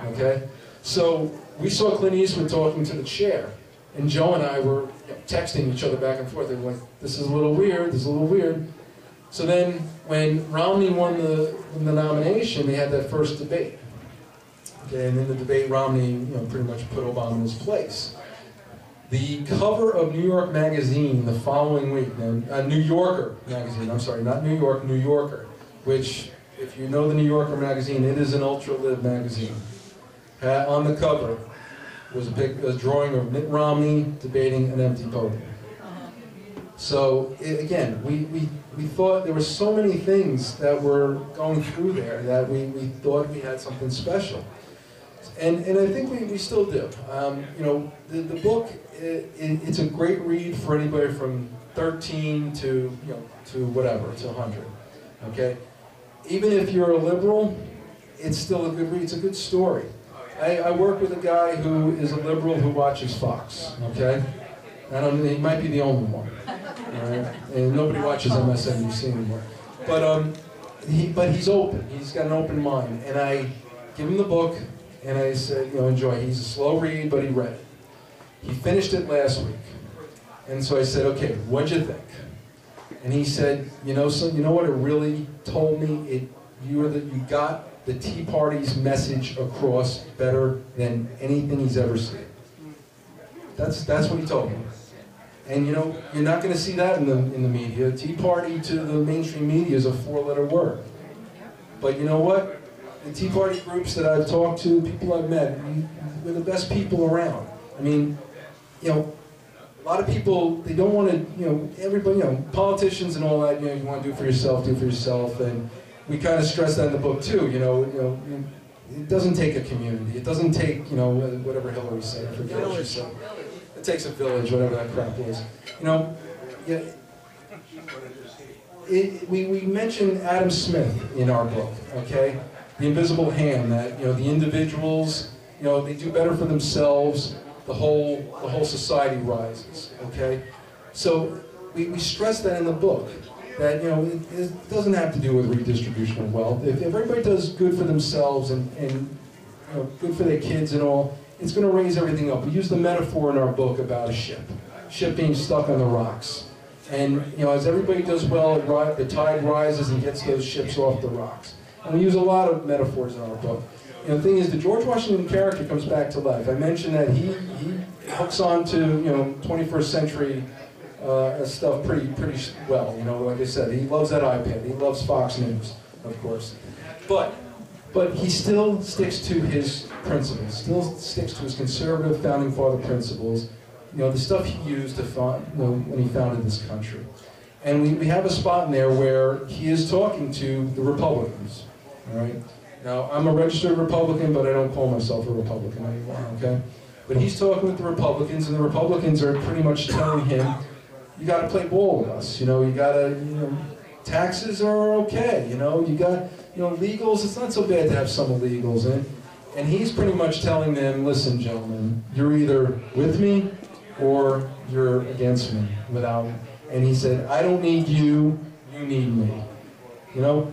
Okay, so we saw Clint Eastwood talking to the chair, and Joe and I were texting each other back and forth. They were like, "This is a little weird. This is a little weird." So then, when Romney won the nomination, they had that first debate. Okay, and in the debate, Romney, pretty much put Obama in his place. The cover of New York Magazine the following week, New Yorker Magazine, I'm sorry, not New York, New Yorker, which, if you know the New Yorker Magazine, it is an ultra-lib magazine. On the cover was a drawing of Mitt Romney debating an empty podium. So, again, we thought there were so many things that were going through there that we thought we had something special. And I think we still do. The book, it's a great read for anybody from 13 to whatever, to 100. Okay? Even if you're a liberal, it's still a good read. It's a good story. I work with a guy who is a liberal who watches Fox. Okay? He might be the only one. All right? And nobody watches MSNBC anymore. But he's open. He's got an open mind. And I give him the book. And I said, enjoy. He's a slow read, but he read it. He finished it last week. And so I said, okay, what'd you think? And he said, you know what it really told me? You got the Tea Party's message across better than anything he's ever seen. That's what he told me. And you're not going to see that in the media. Tea Party to the mainstream media is a 4-letter word. But you know what? The Tea Party groups that I've talked to, people I've met, we're the best people around. I mean, a lot of people, they don't want to, everybody, politicians and all that, you want to do for yourself, and we kind of stress that in the book too, it doesn't take a community, it doesn't take, whatever Hillary said, I forget what she said. It takes a village, whatever that crap is. We mentioned Adam Smith in our book, okay? The invisible hand, that the individuals, they do better for themselves, the whole society rises. Okay, so we stress that in the book, that it doesn't have to do with redistribution of wealth. If everybody does good for themselves and good for their kids and all, it's going to raise everything up. We use the metaphor in our book about a ship being stuck on the rocks, and as everybody does well, the tide rises and gets those ships off the rocks. And we use a lot of metaphors in our book. The thing is, the George Washington character comes back to life. I mentioned that he hooks on to 21st century stuff pretty well. You know, like I said, he loves that iPad. He loves Fox News, of course. But he still sticks to his principles. Still sticks to his conservative founding father principles. You know, the stuff he used to when he founded this country. And we have a spot in there where he is talking to the Republicans. All right. Now, I'm a registered Republican, but I don't call myself a Republican anymore. Okay. But he's talking with the Republicans, and the Republicans are pretty much telling him, you got to play ball with us. You know, you got to, you know, taxes are okay. You know, you got, you know, legals. It's not so bad to have some illegals in. And he's pretty much telling them, listen, gentlemen, you're either with me or you're against me without me. And he said, I don't need you, you need me. You know,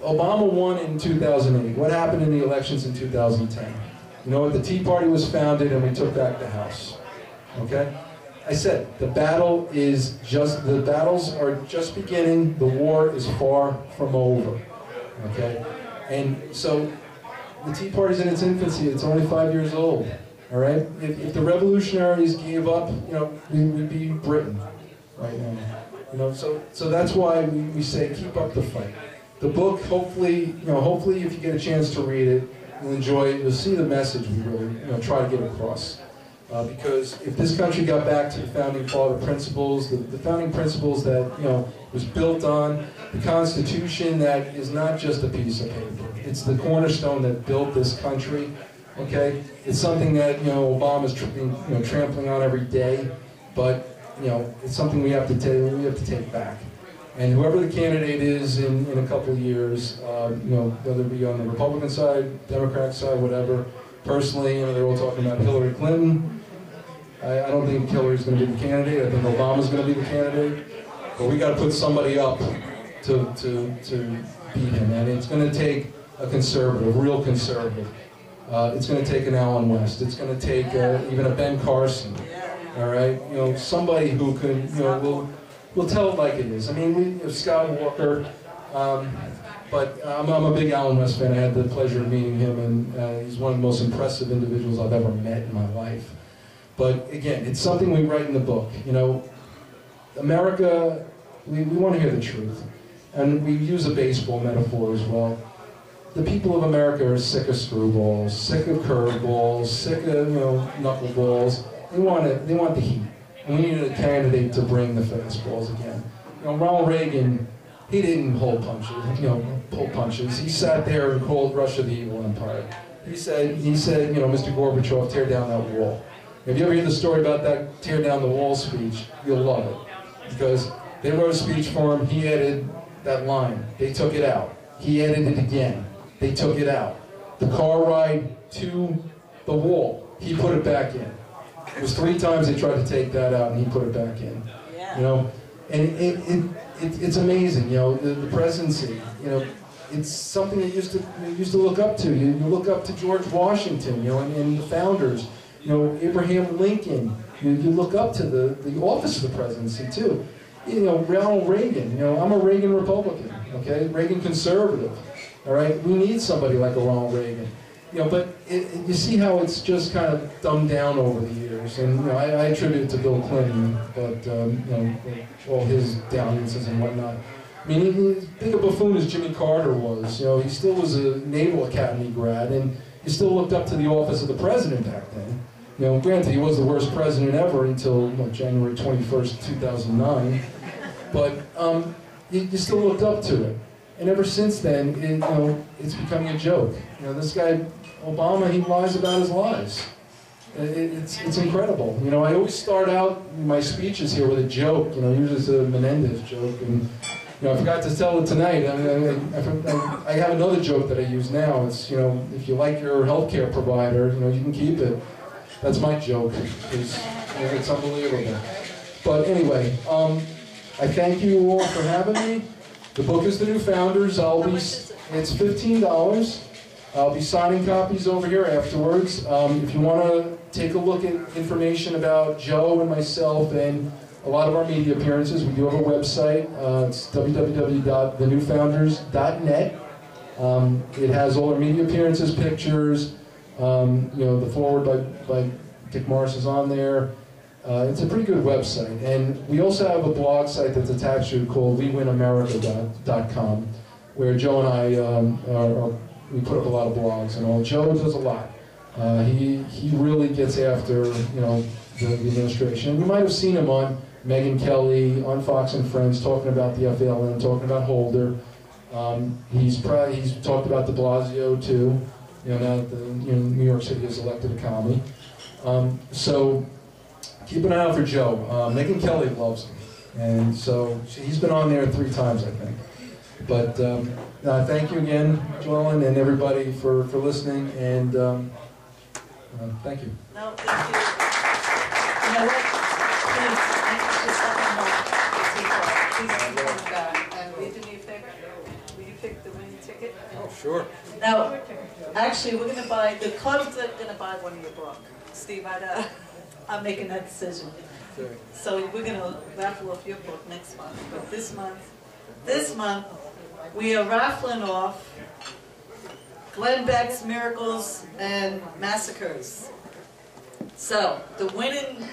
Obama won in 2008. What happened in the elections in 2010? You know what? The Tea Party was founded and we took back the House. Okay? I said, the battles are just beginning. The war is far from over. Okay? And so the Tea Party's in its infancy. It's only 5 years old. All right? If the revolutionaries gave up, you know, we'd be Britain right now. You know, so that's why we say keep up the fight. The book, hopefully if you get a chance to read it, you'll enjoy it. You'll see the message we really, you know, try to get across. Because if this country got back to the founding father principles, the founding principles that, you know, was built on, the Constitution that is not just a piece of paper. It's the cornerstone that built this country. Okay, it's something that, you know, Obama's trampling on every day, but, you know, it's something we have to take back. And whoever the candidate is in a couple of years, you know, whether it be on the Republican side, Democrat side, whatever. Personally, you know, they're all talking about Hillary Clinton. I don't think Hillary's going to be the candidate. I think Obama's going to be the candidate. But we got to put somebody up to beat him, and it's going to take a conservative, a real conservative. It's going to take an Allen West. It's going to take even a Ben Carson. All right, you know, somebody who could, you know, will tell it like it is. I mean, Scott Walker, but I'm a big Allen West fan. I had the pleasure of meeting him, and he's one of the most impressive individuals I've ever met in my life. But again, it's something we write in the book. You know, America, we want to hear the truth, and we use a baseball metaphor as well. The people of America are sick of screwballs, sick of curveballs, sick of, you know, knuckleballs. They want the heat. And we needed a candidate to bring the fastballs again. You know, Ronald Reagan, he didn't pull punches. He sat there and called Russia the evil empire. He said, you know, Mr. Gorbachev, tear down that wall. If you ever hear the story about that tear down the wall speech, you'll love it. Because they wrote a speech for him, he added that line. They took it out. He added it again. They took it out. The car ride to the wall, he put it back in. It was 3 times they tried to take that out, and he put it back in. Yeah. You know, and it's amazing. You know, the presidency. You know, it's something that you used to look up to. You look up to George Washington. You know, and the founders. You know, Abraham Lincoln. You look up to the office of the presidency too. You know, Ronald Reagan. You know, I'm a Reagan Republican. Okay, Reagan conservative. All right, we need somebody like a Ronald Reagan. You know, but you see how it's just kind of dumbed down over the years, and you know, I attribute it to Bill Clinton, but you know, all his dalliances and whatnot. I mean, think a buffoon as Jimmy Carter was. You know, he still was a Naval Academy grad, and he still looked up to the office of the president back then. You know, granted, he was the worst president ever until January 21st, 2009, but you still looked up to it. And ever since then, you know, it's becoming a joke. You know, this guy, Obama, he lies about his lies. It's incredible. You know, I always start out my speeches here with a joke. You know, usually it's a Menendez joke. And, you know, I forgot to tell it tonight. I have another joke that I use now. It's, you know, if you like your healthcare provider, you know, you can keep it. That's my joke. It's unbelievable. But anyway, I thank you all for having me. The book is The New Founders. It's $15. I'll be signing copies over here afterwards. If you want to take a look at information about Joe and myself and a lot of our media appearances, we do have a website. It's www.thenewfounders.net. It has all our media appearances, pictures. You know, the foreword by Dick Morris is on there. It's a pretty good website. And we also have a blog site that's attached to it called wewinamerica.com, where Joe and I, we put up a lot of blogs and all. Joe does a lot. He really gets after, you know, the administration. You might have seen him on Megyn Kelly, on Fox and Friends, talking about the FALN, talking about Holder. He's talked about de Blasio too. You know, now that New York City has elected a commie. So keep an eye out for Joe. Megyn Kelly loves him, and so he's been on there 3 times, I think. But thank you again, Joellen, and everybody for listening. And thank you. No, thank you. You know what? Please, just let me know. Please keep coming back. And will you do me a favor? Will you pick the winning ticket? Oh, sure. Now, actually, we're going to buy, the club's going to buy one of your books. Steve, I'm making that decision. Okay. So we're going to raffle off your book next month. But this month, we are raffling off Glenn Beck's Miracles and Massacres. So the winning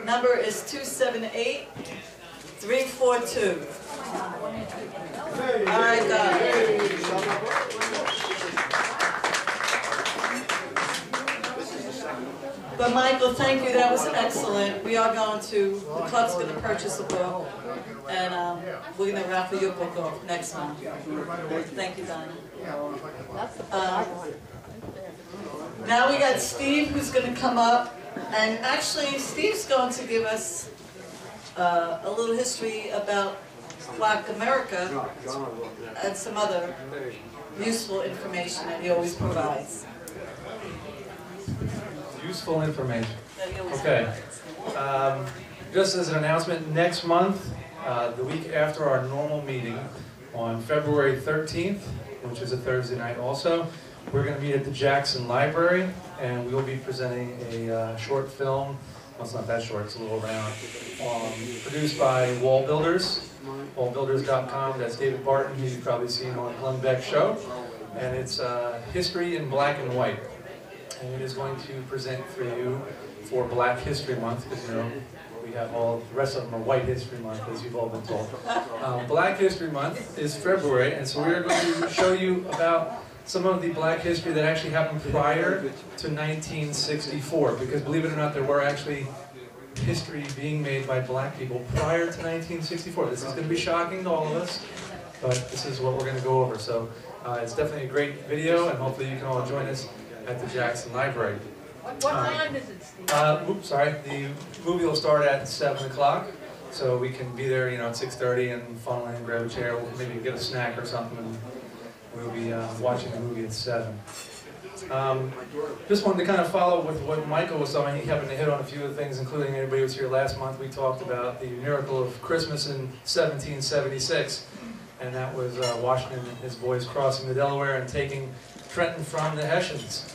number is 278-342. All right, guys. But Michael, thank you. That was excellent. We are going to, the club's going to purchase a book, and we're going to raffle your book off next month. Thank you, Donna. Now we got Steve, who's going to come up, and actually Steve's going to give us a little history about Black America and some other useful information that he always provides. Useful information. That he always Okay. provides. Just as an announcement, next month, the week after our normal meeting, on February 13th, which is a Thursday night also, we're going to meet at the Jackson Library, and we will be presenting a short film. Well, it's not that short, it's a little round. Produced by Wall Builders, wallbuilders.com. That's David Barton, who you've probably seen on Glenn Beck's show. And it's history in black and white. And it is going to present for you for Black History Month, because you know we have all the rest of them are White History Month, as you've all been told. Black History Month is February, and so we are going to show you about some of the Black history that actually happened prior to 1964, because believe it or not, there were actually history being made by Black people prior to 1964. This is going to be shocking to all of us, but this is what we're going to go over. So it's definitely a great video, and hopefully you can all join us at the Jackson Library. What time is it, Steve? The movie will start at 7 o'clock, so we can be there, you know, at 6:30 and funnel in, grab a chair, we'll maybe get a snack or something, and we'll be watching the movie at 7. Just wanted to kind of follow with what Michael was saying. He happened to hit on a few of the things, including anybody who was here last month. We talked about the miracle of Christmas in 1776, and that was Washington and his boys crossing the Delaware and taking Trenton from the Hessians.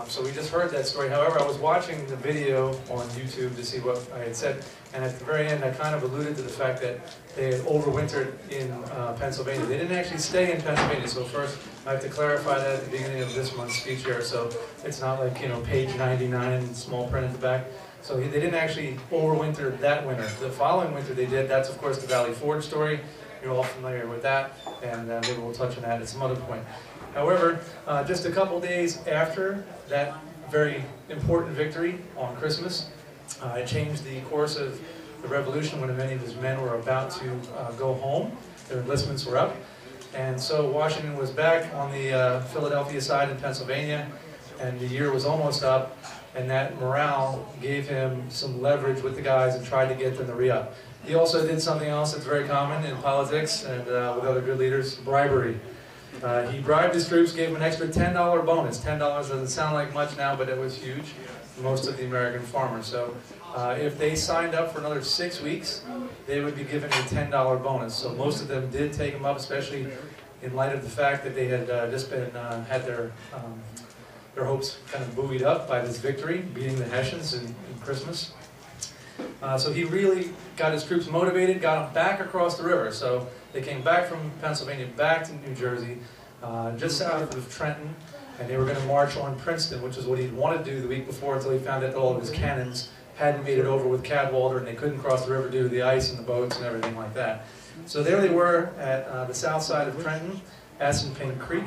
So we just heard that story. However, I was watching the video on YouTube to see what I had said, and at the very end I kind of alluded to the fact that they had overwintered in Pennsylvania. They didn't actually stay in Pennsylvania, so first I have to clarify that at the beginning of this month's speech here, so it's not like, you know, page 99, small print at the back. So they didn't actually overwinter that winter. The following winter they did. That's of course the Valley Forge story. You're all familiar with that, and maybe we'll touch on that at some other point. However, just a couple days after that very important victory on Christmas, it changed the course of the revolution when many of his men were about to go home. Their enlistments were up. And so Washington was back on the Philadelphia side in Pennsylvania, and the year was almost up, and that morale gave him some leverage with the guys and tried to get them to re-up. He also did something else that's very common in politics and with other good leaders, bribery. He bribed his troops, gave them an extra $10 bonus. $10 doesn't sound like much now, but it was huge for most of the American farmers. So if they signed up for another 6 weeks, they would be given a $10 bonus. So most of them did take them up, especially in light of the fact that they had just been had their hopes kind of buoyed up by this victory, beating the Hessians in Christmas. So he really got his troops motivated, got them back across the river. So they came back from Pennsylvania, back to New Jersey, just south of Trenton, and they were going to march on Princeton, which is what he'd wanted to do the week before until he found out that all of his cannons hadn't made it over with Cadwalder, and they couldn't cross the river due to the ice and the boats and everything like that. So there they were at the south side of Trenton, Assunpink Creek,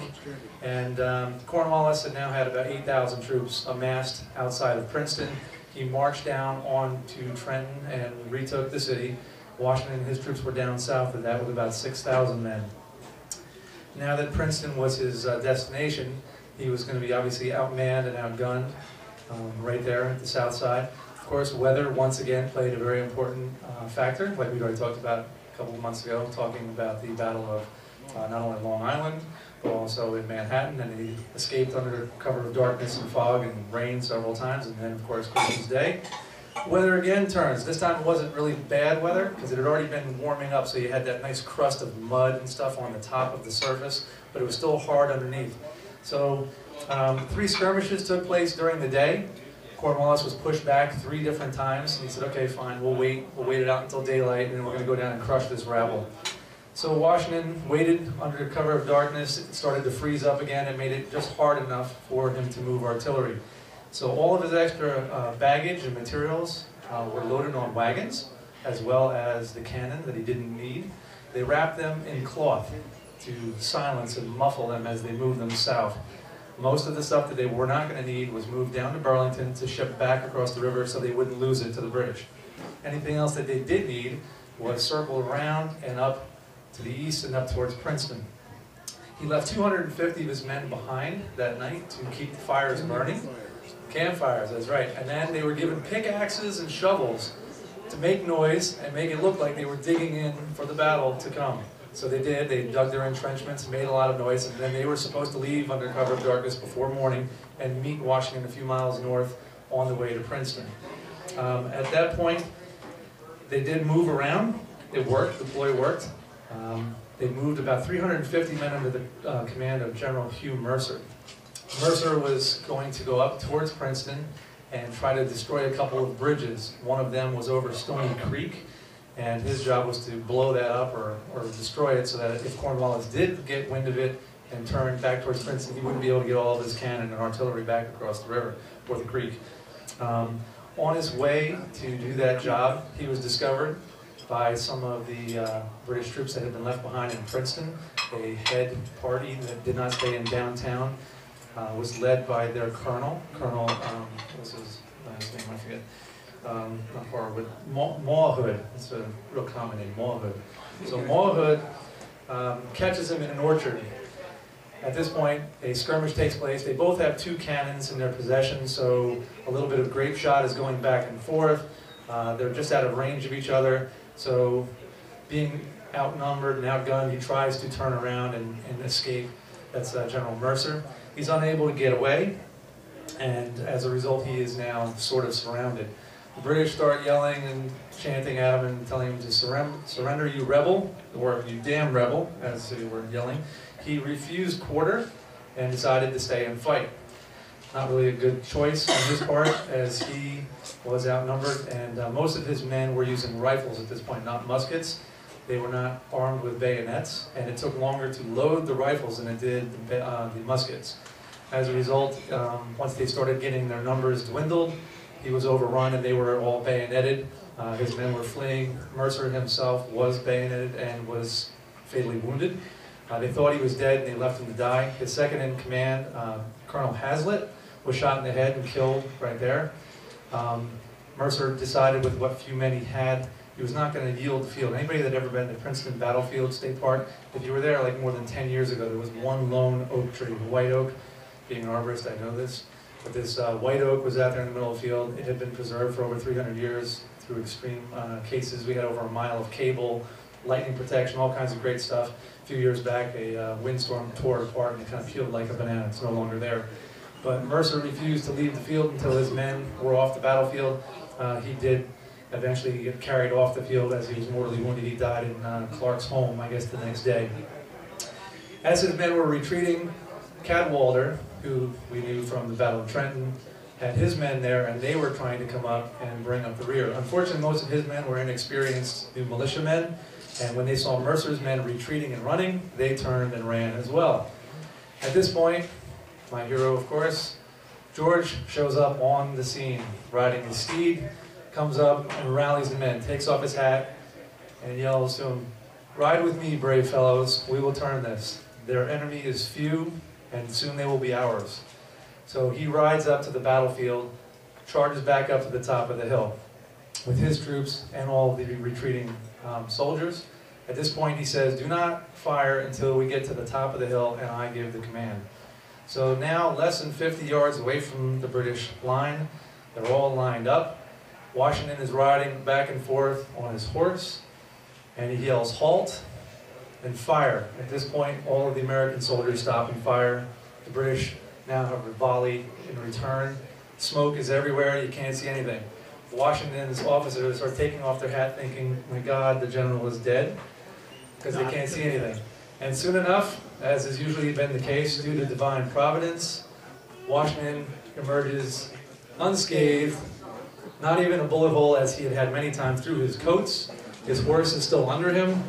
and Cornwallis had now had about 8,000 troops amassed outside of Princeton. He marched down on to Trenton and retook the city. Washington and his troops were down south of that with about 6,000 men. Now that Princeton was his destination, he was going to be obviously outmanned and outgunned right there at the south side. Of course, weather once again played a very important factor, like we'd already talked about a couple of months ago, talking about the Battle of not only Long Island, but also in Manhattan, and he escaped under cover of darkness and fog and rain several times, and then of course Christmas Day. Weather again turns. This time it wasn't really bad weather, because it had already been warming up, so you had that nice crust of mud and stuff on the top of the surface, but it was still hard underneath. So 3 skirmishes took place during the day. Cornwallis was pushed back 3 different times, and he said, okay, fine, we'll wait it out until daylight, and then we're going to go down and crush this rabble. So Washington waited under cover of darkness. It started to freeze up again and made it just hard enough for him to move artillery. So all of his extra baggage and materials were loaded on wagons, as well as the cannon that he didn't need. They wrapped them in cloth to silence and muffle them as they moved them south. Most of the stuff that they were not going to need was moved down to Burlington to ship back across the river so they wouldn't lose it to the British. Anything else that they did need was circled around and up to the east and up towards Princeton. He left 250 of his men behind that night to keep the fires burning. Campfires, that's right. And then they were given pickaxes and shovels to make noise and make it look like they were digging in for the battle to come. So they did. They dug their entrenchments, made a lot of noise, and then they were supposed to leave under cover of darkness before morning and meet Washington a few miles north on the way to Princeton. At that point, they did move around. It worked. The ploy worked. They moved about 350 men under the command of General Hugh Mercer. Mercer was going to go up towards Princeton and try to destroy a couple of bridges. One of them was over Stony Creek, and his job was to blow that up or destroy it so that if Cornwallis did get wind of it and turn back towards Princeton, he wouldn't be able to get all of his cannon and artillery back across the river or the creek. On his way to do that job, he was discovered by some of the British troops that had been left behind in Princeton. A head party that did not stay in downtown was led by their colonel. Colonel, what's his last name? I forget. Not far, but Mawhood. It's a real common name, Mawhood. So Mawhood catches him in an orchard. At this point, a skirmish takes place. They both have 2 cannons in their possession, so a little bit of grape shot is going back and forth. They're just out of range of each other. So being outnumbered and outgunned, he tries to turn around and escape. That's General Mercer. He's unable to get away, and as a result, he is now sort of surrounded. The British start yelling and chanting at him and telling him to surrender, you rebel, or you damn rebel, as they were yelling. He refused quarter and decided to stay and fight. Not really a good choice on his part, as he was outnumbered, and most of his men were using rifles at this point, not muskets. They were not armed with bayonets, and it took longer to load the rifles than it did the muskets. As a result, once they started getting their numbers dwindled, he was overrun and they were all bayoneted. His men were fleeing. Mercer himself was bayoneted and was fatally wounded. They thought he was dead and they left him to die. His second in command, Colonel Hazlitt, was shot in the head and killed right there. Mercer decided with what few men he had, he was not going to yield the field. Anybody that ever been to Princeton Battlefield State Park, if you were there like more than 10 years ago, there was one lone oak tree, the white oak. Being an arborist, I know this. But this white oak was out there in the middle of the field. It had been preserved for over 300 years through extreme cases. We had over a mile of cable, lightning protection, all kinds of great stuff. A few years back, a windstorm tore it apart and it kind of peeled like a banana. It's no longer there. But Mercer refused to leave the field until his men were off the battlefield. He did eventually get carried off the field as he was mortally wounded. He died in Clark's home, I guess, the next day. As his men were retreating, Cadwalder, who we knew from the Battle of Trenton, had his men there, and they were trying to come up and bring up the rear. Unfortunately, most of his men were inexperienced new militiamen, and when they saw Mercer's men retreating and running, they turned and ran as well. At this point, my hero, of course, George shows up on the scene, riding his steed. comes up and rallies the men, takes off his hat, and yells to them, "Ride with me, brave fellows, we will turn this. Their enemy is few, and soon they will be ours." So he rides up to the battlefield, charges back up to the top of the hill with his troops and all of the retreating soldiers. At this point he says, "Do not fire until we get to the top of the hill and I give the command." So now, less than 50 yards away from the British line, they're all lined up. Washington is riding back and forth on his horse, and he yells, "Halt," and fire. At this point, all of the American soldiers stop and fire. The British now have a volley in return. Smoke is everywhere, you can't see anything. Washington's officers are taking off their hat thinking, "My God, the general is dead," because they can't see anything. And soon enough, as has usually been the case due to divine providence, Washington emerges unscathed, not even a bullet hole as he had had many times through his coats. His horse is still under him,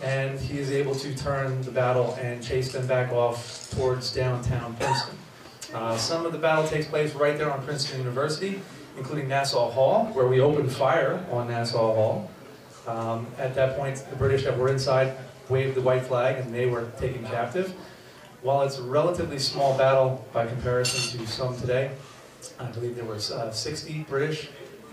and he is able to turn the battle and chase them back off towards downtown Princeton. Some of the battle takes place right there on Princeton University, including Nassau Hall, where we opened fire on Nassau Hall. At that point, the British that were inside waved the white flag and they were taken captive. While it's a relatively small battle by comparison to some today, I believe there were 60 British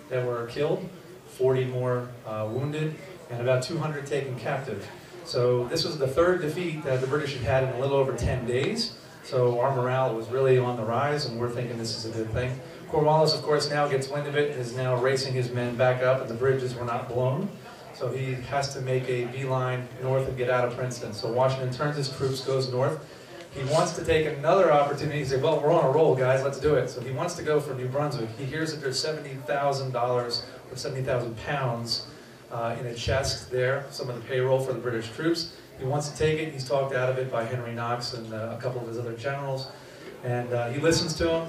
that were killed, 40 more wounded, and about 200 taken captive. So this was the third defeat that the British had had in a little over 10 days. So our morale was really on the rise, and we're thinking this is a good thing. Cornwallis, of course, now gets wind of it and is now racing his men back up, and the bridges were not blown. So he has to make a beeline north and get out of Princeton. So Washington turns his troops, goes north. He wants to take another opportunity. He said, "Well, we're on a roll, guys, let's do it." So he wants to go for New Brunswick. He hears that there's $70,000 or 70,000 pounds in a chest there, some of the payroll for the British troops. He wants to take it. He's talked out of it by Henry Knox and a couple of his other generals. And he listens to him,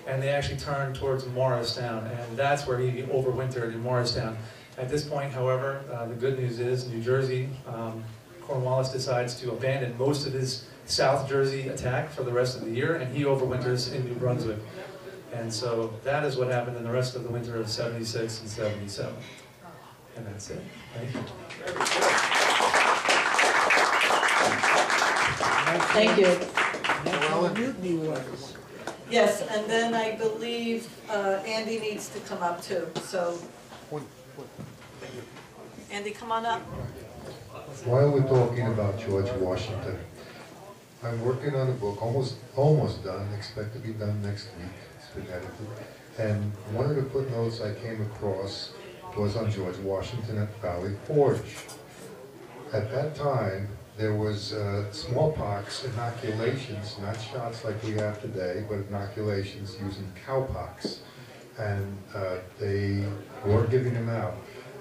and they actually turn towards Morristown. And that's where he overwintered in Morristown. At this point, however, the good news is New Jersey, Cornwallis decides to abandon most of his South Jersey attack for the rest of the year, and he overwinters in New Brunswick. And so that is what happened in the rest of the winter of 76 and 77. And that's it. Thank you. Thank you. That's mutiny was. Yes, and then I believe Andy needs to come up too, so. Andy, come on up. While we're talking about George Washington, I'm working on a book, almost done, expect to be done next week. It's been edited. And one of the footnotes I came across was on George Washington at Valley Forge. At that time, there was smallpox inoculations, not shots like we have today, but inoculations using cowpox. And they were giving them out.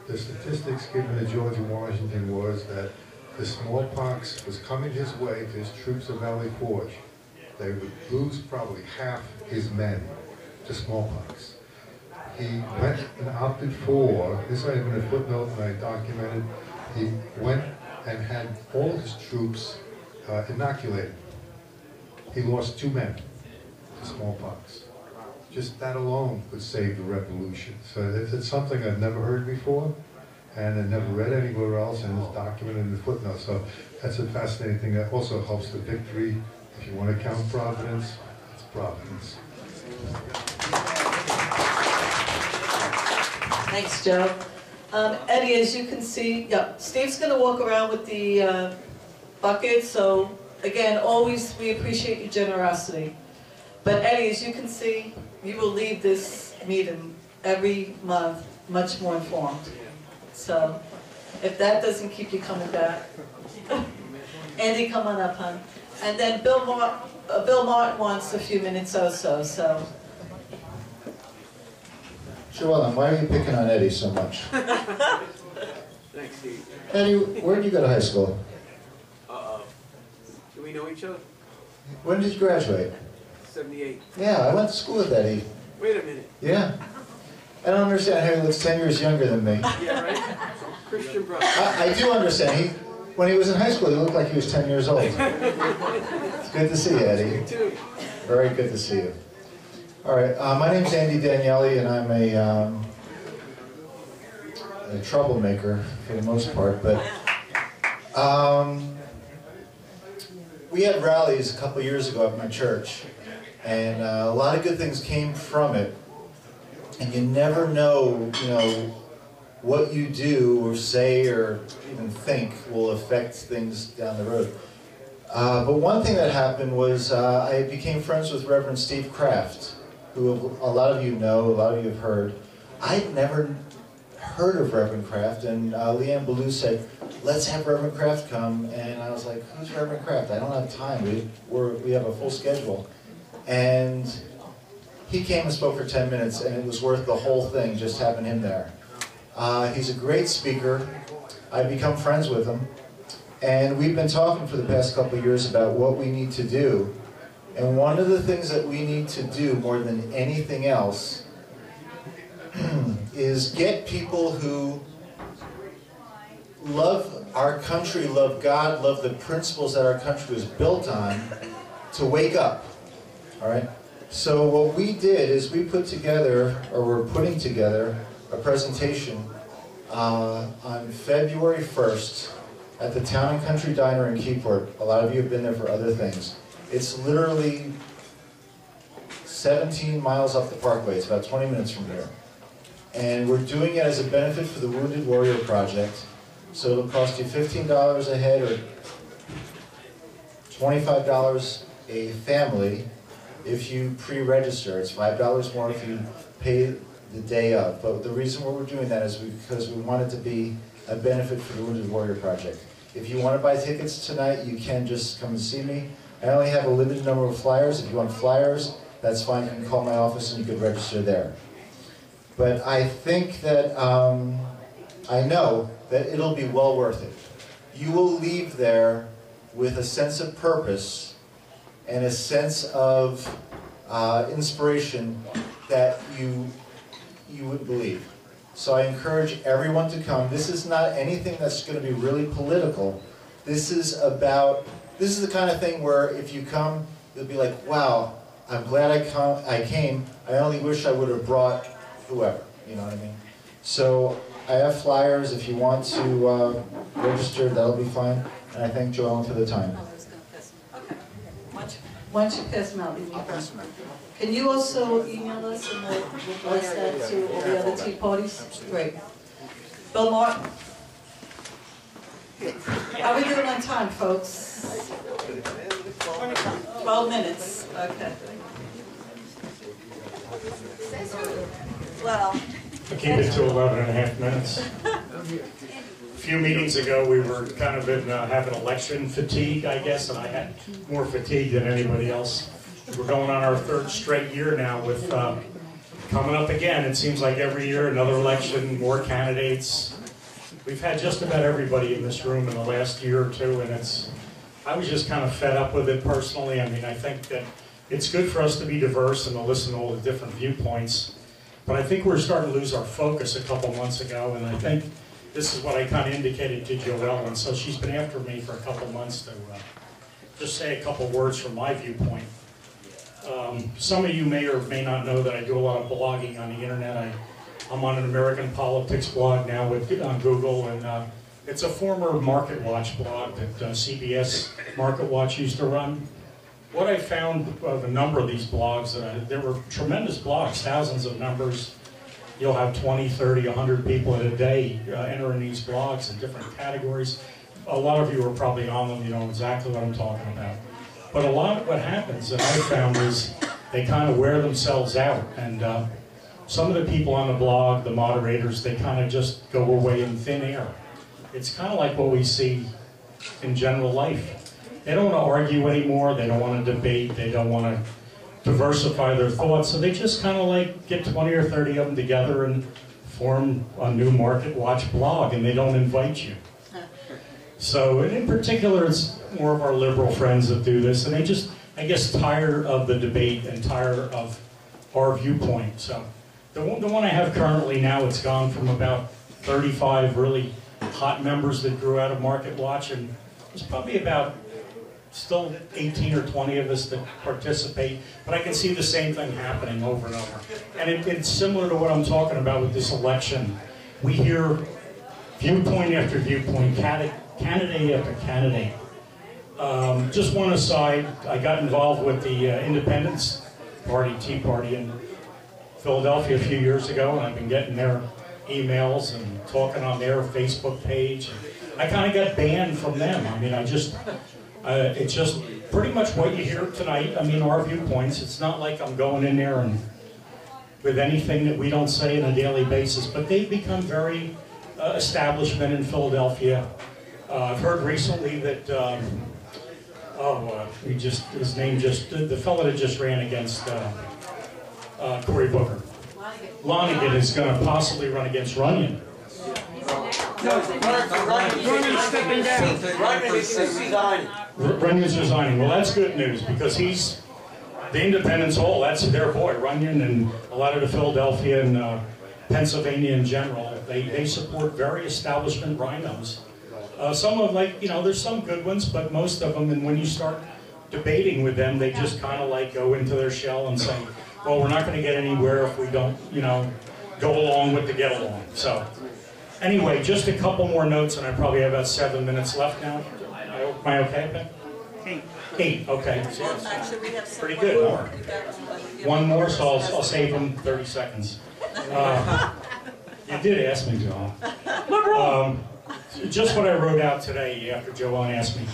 The statistics given to George Washington was that the smallpox was coming his way to his troops at Valley Forge. They would lose probably half his men to smallpox. He went and opted for, this I have in a footnote and I documented, he went and had all his troops inoculated. He lost 2 men to smallpox. Just that alone could save the revolution. So it's something I've never heard before, and I've never read anywhere else, and it's documented in the footnote. So that's a fascinating thing. That also helps the victory. If you want to count Providence, it's Providence. Thanks, Joe. Eddie, as you can see, Steve's going to walk around with the bucket, so again, always we appreciate your generosity. But Eddie, as you can see, you will leave this meeting every month much more informed. So if that doesn't keep you coming back, Andy, come on up, hon. And then Bill Martin wants a few minutes also. So. Joellen, why are you picking on Eddie so much? Thanks, Steve. Eddie, where did you go to high school? Do we know each other? When did you graduate? 78. Yeah, I went to school with Eddie. Wait a minute. Yeah. I don't understand how he looks 10 years younger than me. Yeah, right? Christian brother. I do understand. When he was in high school, he looked like he was 10 years old. It's good to see you, Eddie. You too. Very good to see you. All right, my name's Andy Daniele, and I'm a a troublemaker for the most part, but we had rallies a couple years ago at my church, and a lot of good things came from it. And you never know, what you do or say or even think will affect things down the road. But one thing that happened was I became friends with Reverend Steve Kraft, who a lot of you know, a lot of you have heard. I'd never heard of Reverend Kraft, and Leanne Ballou said, let's have Reverend Kraft come, and I was like, who's Reverend Kraft? I don't have time, we have a full schedule. And he came and spoke for 10 minutes, and it was worth the whole thing, just having him there. He's a great speaker. I've become friends with him, and we've been talking for the past couple of years about what we need to do. And one of the things that we need to do more than anything else is get people who love our country, love God, love the principles that our country was built on, to wake up. All right? So what we did is we put together, or we're putting together, a presentation on February 1st at the Town and Country Diner in Keyport. A lot of you have been there for other things. It's literally 17 miles up the parkway. It's about 20 minutes from here. And we're doing it as a benefit for the Wounded Warrior Project. So it'll cost you $15 a head or $25 a family if you pre-register. It's $5 more if you pay the day of. But the reason why we're doing that is because we want it to be a benefit for the Wounded Warrior Project. If you want to buy tickets tonight, you can just come and see me. I only have a limited number of flyers. If you want flyers, that's fine. You can call my office and you can register there. But I think that, I know that it'll be well worth it. You will leave there with a sense of purpose and a sense of inspiration that you would believe. So I encourage everyone to come. This is not anything that's going to be really political. This is the kind of thing where if you come, you'll be like, wow, I'm glad I came. I only wish I would have brought whoever, you know what I mean? So I have flyers. If you want to register, that'll be fine. And I thank Joellen for the time. Okay. Why don't you pass them out? Can you also email us and we'll blast that to all the other tea parties? Great. Bill Martin. How are we doing on time, folks? 12 minutes. Okay. Well, I'll keep it to 11 and a half minutes. A few meetings ago, we were kind of in having election fatigue, I guess, and I had more fatigue than anybody else. We're going on our third straight year now with coming up again. It seems like every year, another election, more candidates. We've had just about everybody in this room in the last year or two, and I was just kind of fed up with it personally. I mean, I think that it's good for us to be diverse and to listen to all the different viewpoints. But I think we're starting to lose our focus a couple months ago, and I think this is what I kind of indicated to Joelle, and so she's been after me for a couple months to just say a couple words from my viewpoint. Some of you may or may not know that I do a lot of blogging on the internet. I'm on an American politics blog now on Google, and it's a former Market Watch blog that CBS Market Watch used to run. What I found of a number of these blogs, there were tremendous blogs, thousands of members. You'll have 20, 30, 100 people in a day entering these blogs in different categories. A lot of you are probably on them, you know exactly what I'm talking about. But a lot of what happens that I found is they kind of wear themselves out. And some of the people on the blog, the moderators, they kind of just go away in thin air. It's kind of like what we see in general life. They don't want to argue anymore, they don't want to debate, they don't want to diversify their thoughts, so they just kind of like get 20 or 30 of them together and form a new Market Watch blog, and they don't invite you. So, and in particular, it's more of our liberal friends that do this, and they just, I guess, tired of the debate and tired of our viewpoint. So, the one I have currently now, it's gone from about 35 really hot members that grew out of Market Watch, and there's probably about still 18 or 20 of us that participate, but I can see the same thing happening over and over. And it's similar to what I'm talking about with this election. We hear viewpoint after viewpoint, candidate after candidate. Just one aside, I got involved with the Independence Party, Tea Party in Philadelphia a few years ago, and I've been getting their emails and talking on their Facebook page. I kind of got banned from them. I mean, it's just pretty much what you hear tonight. I mean, our viewpoints. It's not like I'm going in there and with anything that we don't say on a daily basis, but they've become very establishment in Philadelphia. I've heard recently that, his name just, the fellow that just ran against Cory Booker. Lonigan is going to possibly run against Runyon. Runyon's stepping down. Runyon's resigning. Well, that's good news because he's the Independence Hall. That's their boy, Runyon, and a lot of the Philadelphia and Pennsylvania in general. They support very establishment rhinos. Some of them, like, you know, there's some good ones, but most of them, and when you start debating with them, they just kind of like go into their shell and say, well, we're not going to get anywhere if we don't, you know, go along with the get along. So anyway, just a couple more notes, and I probably have about 7 minutes left now. Am I okay, Ben? 8, okay. Well, actually, we have some Pretty good. more. One more, so I'll save them 30 seconds. You did ask me, Joanne. Just what I wrote out today after Joanne asked me.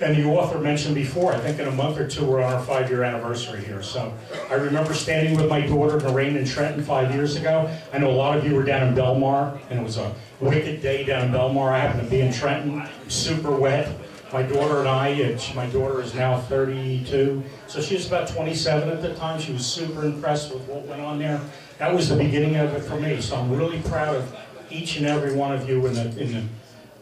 And the author mentioned before, I think in a month or two we're on our 5-year anniversary here. So I remember standing with my daughter Lorraine in Trenton 5 years ago. I know a lot of you were down in Belmar, and it was a wicked day down in Belmar. I happened to be in Trenton, super wet. My daughter and I, my daughter is now 32, so she was about 27 at the time. She was super impressed with what went on there. That was the beginning of it for me, so I'm really proud of each and every one of you in the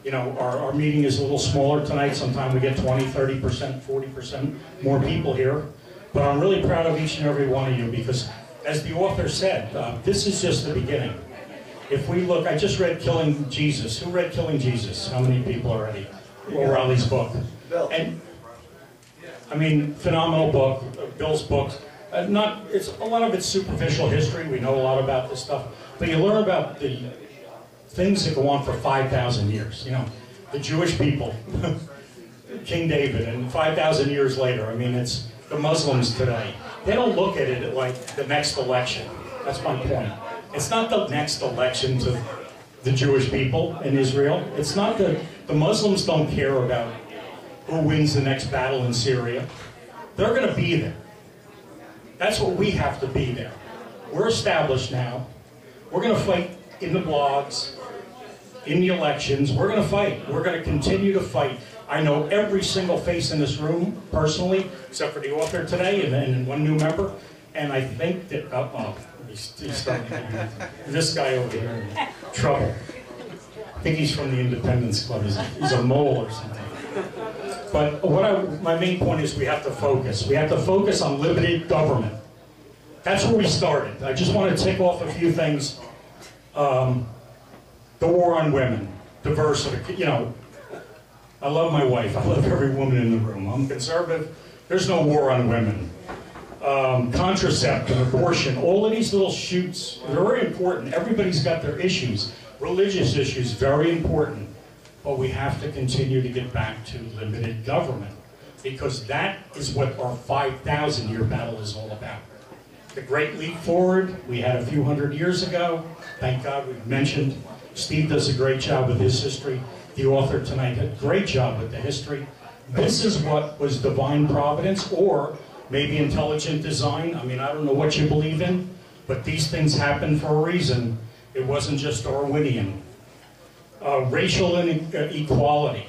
you know, our meeting is a little smaller tonight. Sometimes we get 20, 30%, 40% more people here. But I'm really proud of each and every one of you because, as the author said, this is just the beginning. If we look, I just read Killing Jesus. Who read Killing Jesus? How many people already? O'Reilly's book. And, I mean, phenomenal book. Bill's book. A lot of it's superficial history. We know a lot about this stuff. But you learn about the things that go on for 5,000 years. You know, the Jewish people, King David, and 5,000 years later. I mean, it's the Muslims today. They don't look at it like the next election. That's my point. It's not the next election to the Jewish people in Israel. It's not the Muslims don't care about who wins the next battle in Syria. They're going to be there. That's what we have to be there. We're established now. We're going to fight in the blogs, in the elections. We're going to fight. We're going to continue to fight. I know every single face in this room, personally, except for the author today and one new member. And I think that, he's starting to get this guy over here in trouble. I think he's from the Independence Club. He's a mole or something. But my main point is we have to focus. We have to focus on limited government. That's where we started. I just want to tick off a few things. The war on women, diversity, you know, I love my wife. I love every woman in the room. I'm conservative. There's no war on women. Contraceptive, abortion, all of these little shoots, they're very important. Everybody's got their issues. Religious issues, very important. But we have to continue to get back to limited government because that is what our 5,000-year battle is all about. The Great Leap Forward, we had a few hundred years ago. Thank God we've mentioned. Steve does a great job with his history. The author tonight did a great job with the history. This is what was divine providence or maybe intelligent design. I mean, I don't know what you believe in, but these things happen for a reason. It wasn't just Darwinian. Racial inequality.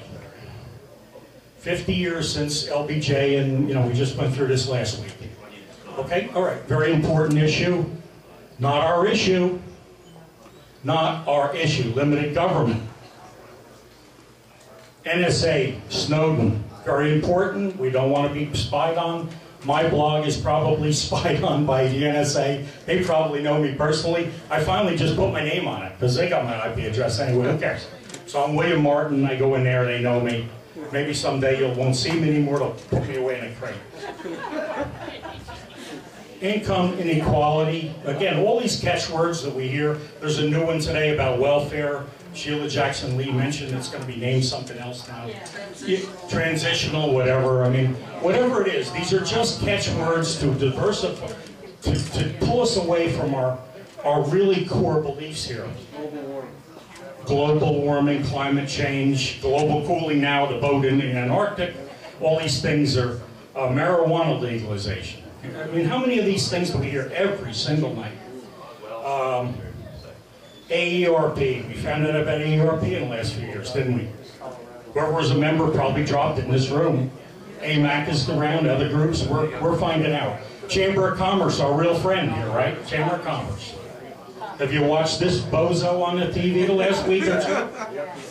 50 years since LBJ, and you know, we just went through this last week. Okay, all right, very important issue. Not our issue. Not our issue. Limited government. NSA, Snowden, very important. We don't want to be spied on. My blog is probably spied on by the NSA. They probably know me personally. I finally just put my name on it because they got my IP address anyway. Who cares? So I'm William Martin. I go in there. They know me. Maybe someday you won't see me anymore. They'll put me away in a crate. income inequality. Again, all these catchwords that we hear. There's a new one today about welfare. Sheila Jackson Lee mentioned it's going to be named something else now. Transitional, whatever. I mean, whatever it is, these are just catchwords to diversify, to pull us away from our really core beliefs here. Global warming, climate change, global cooling now, the boat in the Antarctic, all these things are marijuana legalization. I mean, how many of these things do we hear every single night? AERP, we found out about AERP in the last few years, didn't we? Whoever was a member probably dropped it in this room. AMAC is around, other groups, we're finding out. Chamber of Commerce, our real friend here, right? Chamber of Commerce. Have you watched this bozo on the TV the last week or two?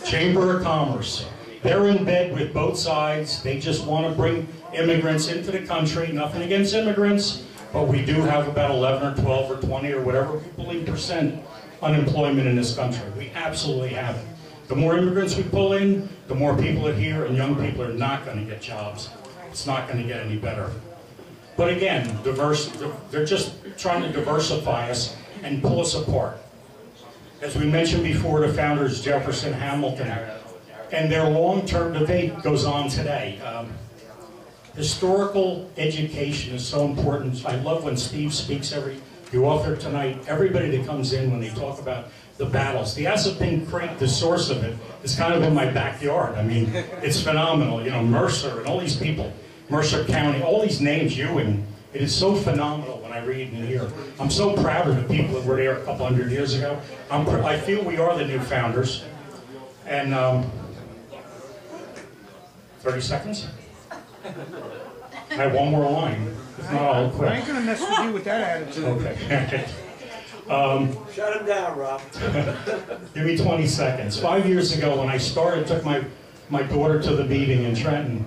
Chamber of Commerce. They're in bed with both sides. They just want to bring immigrants into the country. Nothing against immigrants, but we do have about 11 or 12 or 20 or whatever people believe percent unemployment in this country. We absolutely have it. The more immigrants we pull in, the more people are here, and young people are not going to get jobs. It's not going to get any better. But again, they're just trying to diversify us and pull us apart. As we mentioned before, the founders, Jefferson, Hamilton, and their long-term debate goes on today. Historical education is so important. I love when Steve speaks the author tonight, everybody that comes in when they talk about the battles. The Assunpink Creek, the source of it, is kind of in my backyard. I mean, it's phenomenal. You know, Mercer and all these people, Mercer County, all these names, Ewing. It is so phenomenal when I read and hear. I'm so proud of the people that were there a couple hundred years ago. I feel we are the new founders. And 30 seconds? I have one more line. If not, I'll quit. I ain't gonna mess with you with that attitude. Okay. Shut him down, Rob. Give me 20 seconds. 5 years ago when I started, took my daughter to the meeting in Trenton.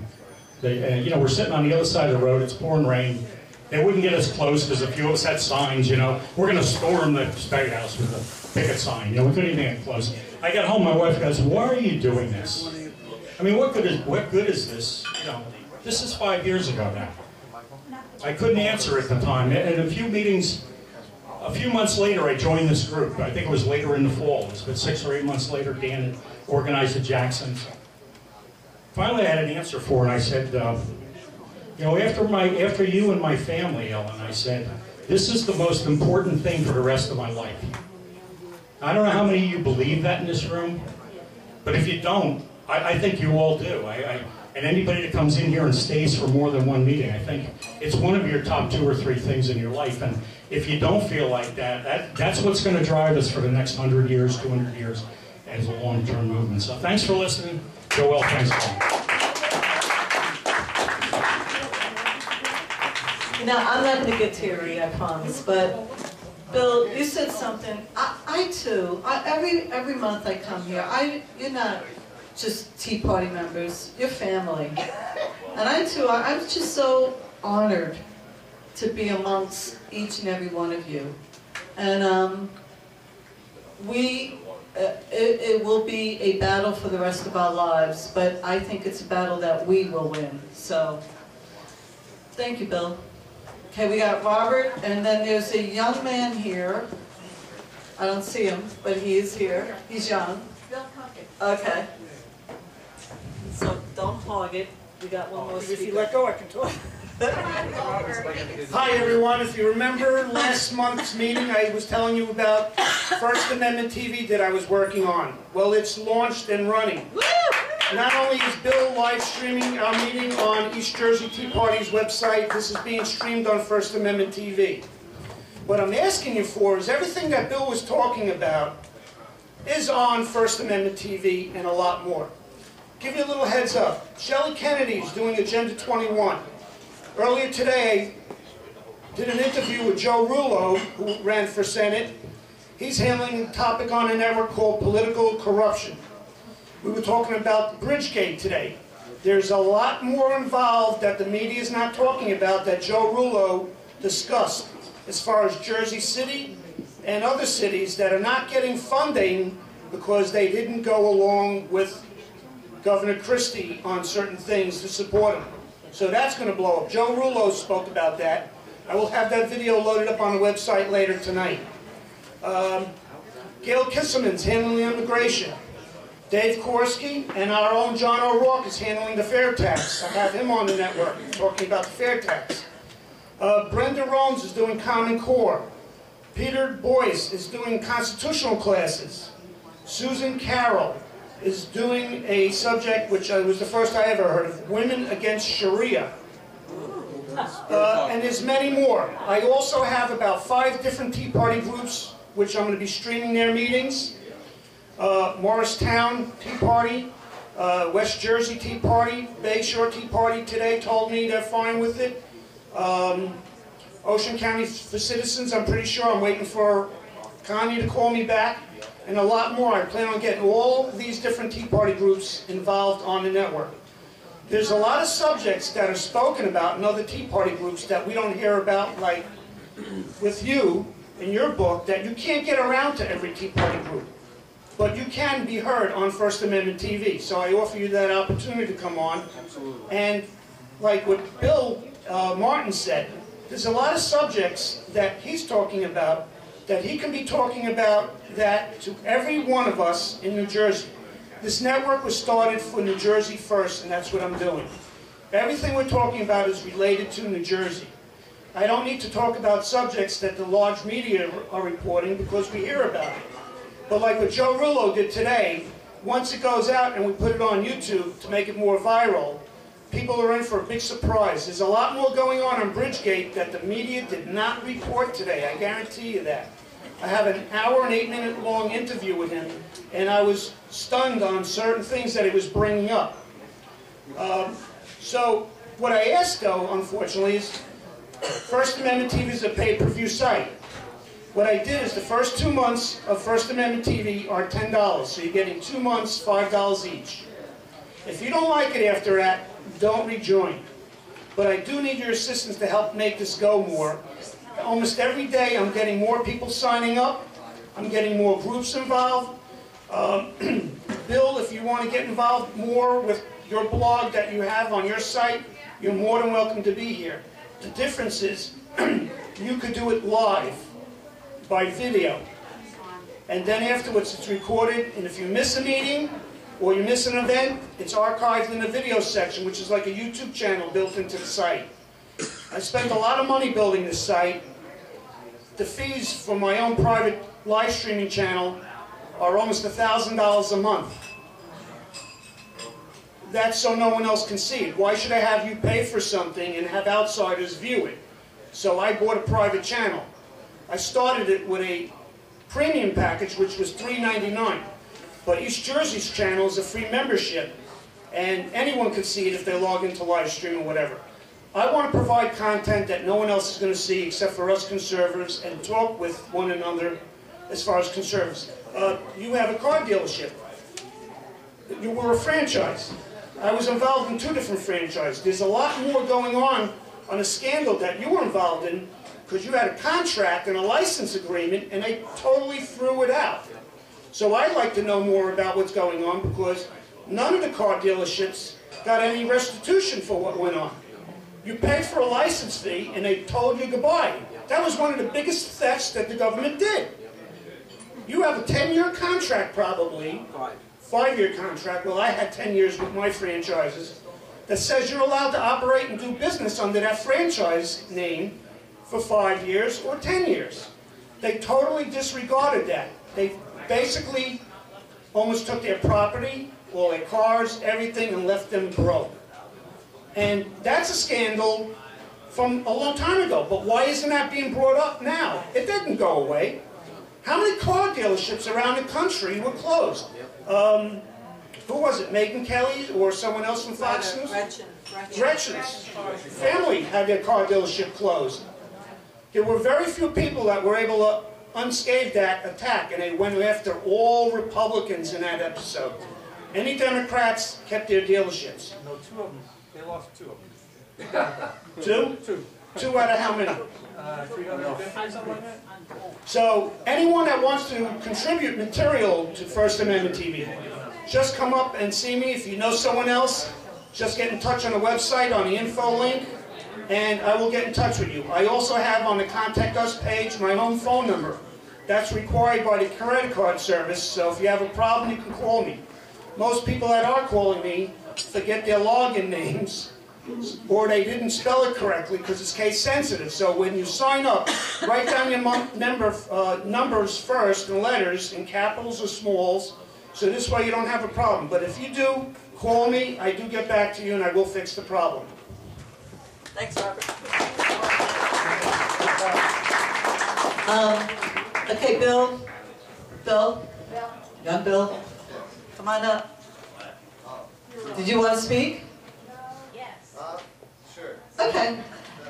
You know, we're sitting on the other side of the road, it's pouring rain. They wouldn't get us close because a few of us had signs, you know. We're gonna storm the State House with a picket sign. You know, we couldn't even get close. I got home, my wife goes, "Why are you doing this?" I mean, what good is this? You know, this is 5 years ago now. I couldn't answer at the time. And a few meetings, a few months later, I joined this group. I think it was later in the fall. It was about 6 or 8 months later. Dan had organized the Jacksons. Finally, I had an answer for it, and I said, you know, after you and my family, Ellen, I said, this is the most important thing for the rest of my life. I don't know how many of you believe that in this room, but if you don't, I think you all do. And anybody that comes in here and stays for more than one meeting, I think it's one of your top 2 or 3 things in your life. And if you don't feel like that's what's going to drive us for the next 100 years, 200 years as a long-term movement. So thanks for listening. Joel, thanks for coming. Now, I'm not going to get teary, I promise, but Bill, you said something. I too, every month I come here, you're not just Tea Party members, you're family. And I too, I'm just so honored to be amongst each and every one of you. And it will be a battle for the rest of our lives, but I think it's a battle that we will win. So, thank you, Bill. Okay, we got Robert, and then there's a young man here. I don't see him, but he is here. He's young. Bill Puckett. Okay. So don't hog it. We got one more speaker. If you let go, I can talk. Hi everyone, if you remember last month's meeting, I was telling you about First Amendment TV that I was working on. Well, it's launched and running. Not only is Bill live streaming our meeting on East Jersey Tea Party's website, this is being streamed on First Amendment TV. What I'm asking you for is everything that Bill was talking about is on First Amendment TV and a lot more. Give you a little heads up. Shelley Kennedy's doing Agenda 21. Earlier today, I did an interview with Joe Rullo, who ran for Senate. He's handling a topic on a network called political corruption. We were talking about Bridgegate today. There's a lot more involved that the media is not talking about that Joe Rullo discussed as far as Jersey City and other cities that are not getting funding because they didn't go along with Governor Christie on certain things to support him. So that's going to blow up. Joe Rullo spoke about that. I will have that video loaded up on the website later tonight. Gail Kisselman's handling immigration. Dave Korski and our own John O'Rourke is handling the fair tax. I have him on the network talking about the fair tax. Brenda Rones is doing Common Core. Peter Boyce is doing constitutional classes. Susan Carroll is doing a subject which was the first I ever heard of, Women Against Sharia. And there's many more. I also have about 5 different Tea Party groups which I'm going to be streaming their meetings. Morristown Tea Party, West Jersey Tea Party, Bayshore Tea Party today told me they're fine with it. Ocean County for Citizens, I'm pretty sure. I'm waiting for Connie to call me back. And a lot more. I plan on getting all these different Tea Party groups involved on the network. There's a lot of subjects that are spoken about in other Tea Party groups that we don't hear about, like with you in your book, that you can't get around to every Tea Party group. But you can be heard on First Amendment TV. So I offer you that opportunity to come on. Absolutely. And like what Bill Martin said, there's a lot of subjects that he's talking about that he can be talking about that to every one of us in New Jersey. This network was started for New Jersey first, and that's what I'm doing. Everything we're talking about is related to New Jersey. I don't need to talk about subjects that the large media are reporting because we hear about it. But like what Joe Rillo did today, once it goes out and we put it on YouTube to make it more viral, people are in for a big surprise. There's a lot more going on Bridgegate that the media did not report today, I guarantee you that. I have an hour and 8-minute long interview with him, and I was stunned on certain things that he was bringing up. So what I asked, though, unfortunately, is First Amendment TV is a pay-per-view site. What I did is the first 2 months of First Amendment TV are $10, so you're getting 2 months, $5 each. If you don't like it after that, don't rejoin. But I do need your assistance to help make this go more. Almost every day I'm getting more people signing up. I'm getting more groups involved. Bill, if you want to get involved more with your blog that you have on your site, you're more than welcome to be here. The difference is you could do it live by video. And then afterwards it's recorded, and if you miss a meeting or you miss an event, it's archived in the video section, which is like a YouTube channel built into the site. I spent a lot of money building this site. The fees for my own private live streaming channel are almost $1,000 a month. That's so no one else can see it. Why should I have you pay for something and have outsiders view it? So I bought a private channel. I started it with a premium package, which was $3.99. But East Jersey's channel is a free membership, and anyone can see it if they log into live stream or whatever. I want to provide content that no one else is going to see except for us conservatives, and talk with one another as far as conservatives. You have a car dealership. You were a franchise. I was involved in 2 different franchises. There's a lot more going on a scandal that you were involved in, because you had a contract and a license agreement, and they totally threw it out. So I'd like to know more about what's going on, because none of the car dealerships got any restitution for what went on. You paid for a license fee, and they told you goodbye. That was one of the biggest thefts that the government did. You have a 10-year contract, probably, 5-year contract, well, I had 10 years with my franchises, that says you're allowed to operate and do business under that franchise name for 5 years or 10 years. They totally disregarded that. They basically almost took their property, all their cars, everything, and left them broke. And that's a scandal from a long time ago. But why isn't that being brought up now? It didn't go away. How many car dealerships around the country were closed? Who was it? Megan Kelly or someone else from Fox News? Gretchen's family had their car dealership closed. There were very few people that were able to unscathe that attack, and they went after all Republicans in that episode. Any Democrats kept their dealerships. No, 2 of them. They lost 2 of them. 2? 2. 2 out of how many? 350, something like that. So anyone that wants to contribute material to First Amendment TV, just come up and see me. If you know someone else, just get in touch on the website, on the info link, and I will get in touch with you. I also have on the Contact Us page my home phone number. That's required by the credit card service, so if you have a problem, you can call me. Most people that are calling me forget their login names, or they didn't spell it correctly because it's case sensitive. So when you sign up, write down your numbers first and letters in capitals or smalls, so this way you don't have a problem. But if you do, call me, I do get back to you and I will fix the problem. Thanks, Robert. Okay, Bill. Bill? Young Bill? Come on up. Did you want to speak? Yes. Sure. Okay.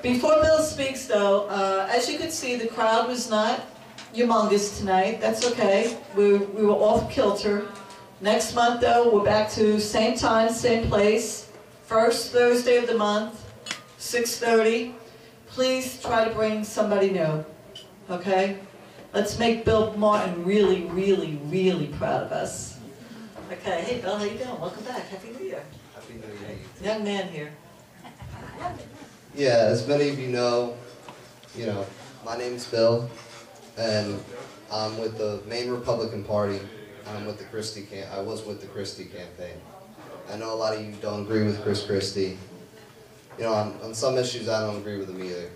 Before Bill speaks, though, as you can see, the crowd was not humongous tonight. That's okay. We were off kilter. Next month, though, we're back to same time, same place. First Thursday of the month, 6:30. Please try to bring somebody new. Okay? Let's make Bill Martin really, really, really proud of us. Okay. Hey, Bill, how you doing? Welcome back. Happy New Year. Happy New Year. Young man here. Yeah, as many of you know, my name's Bill, and I'm with the Maine Republican Party. I'm with the Christie I was with the Christie campaign. I know a lot of you don't agree with Chris Christie. On some issues I don't agree with him either.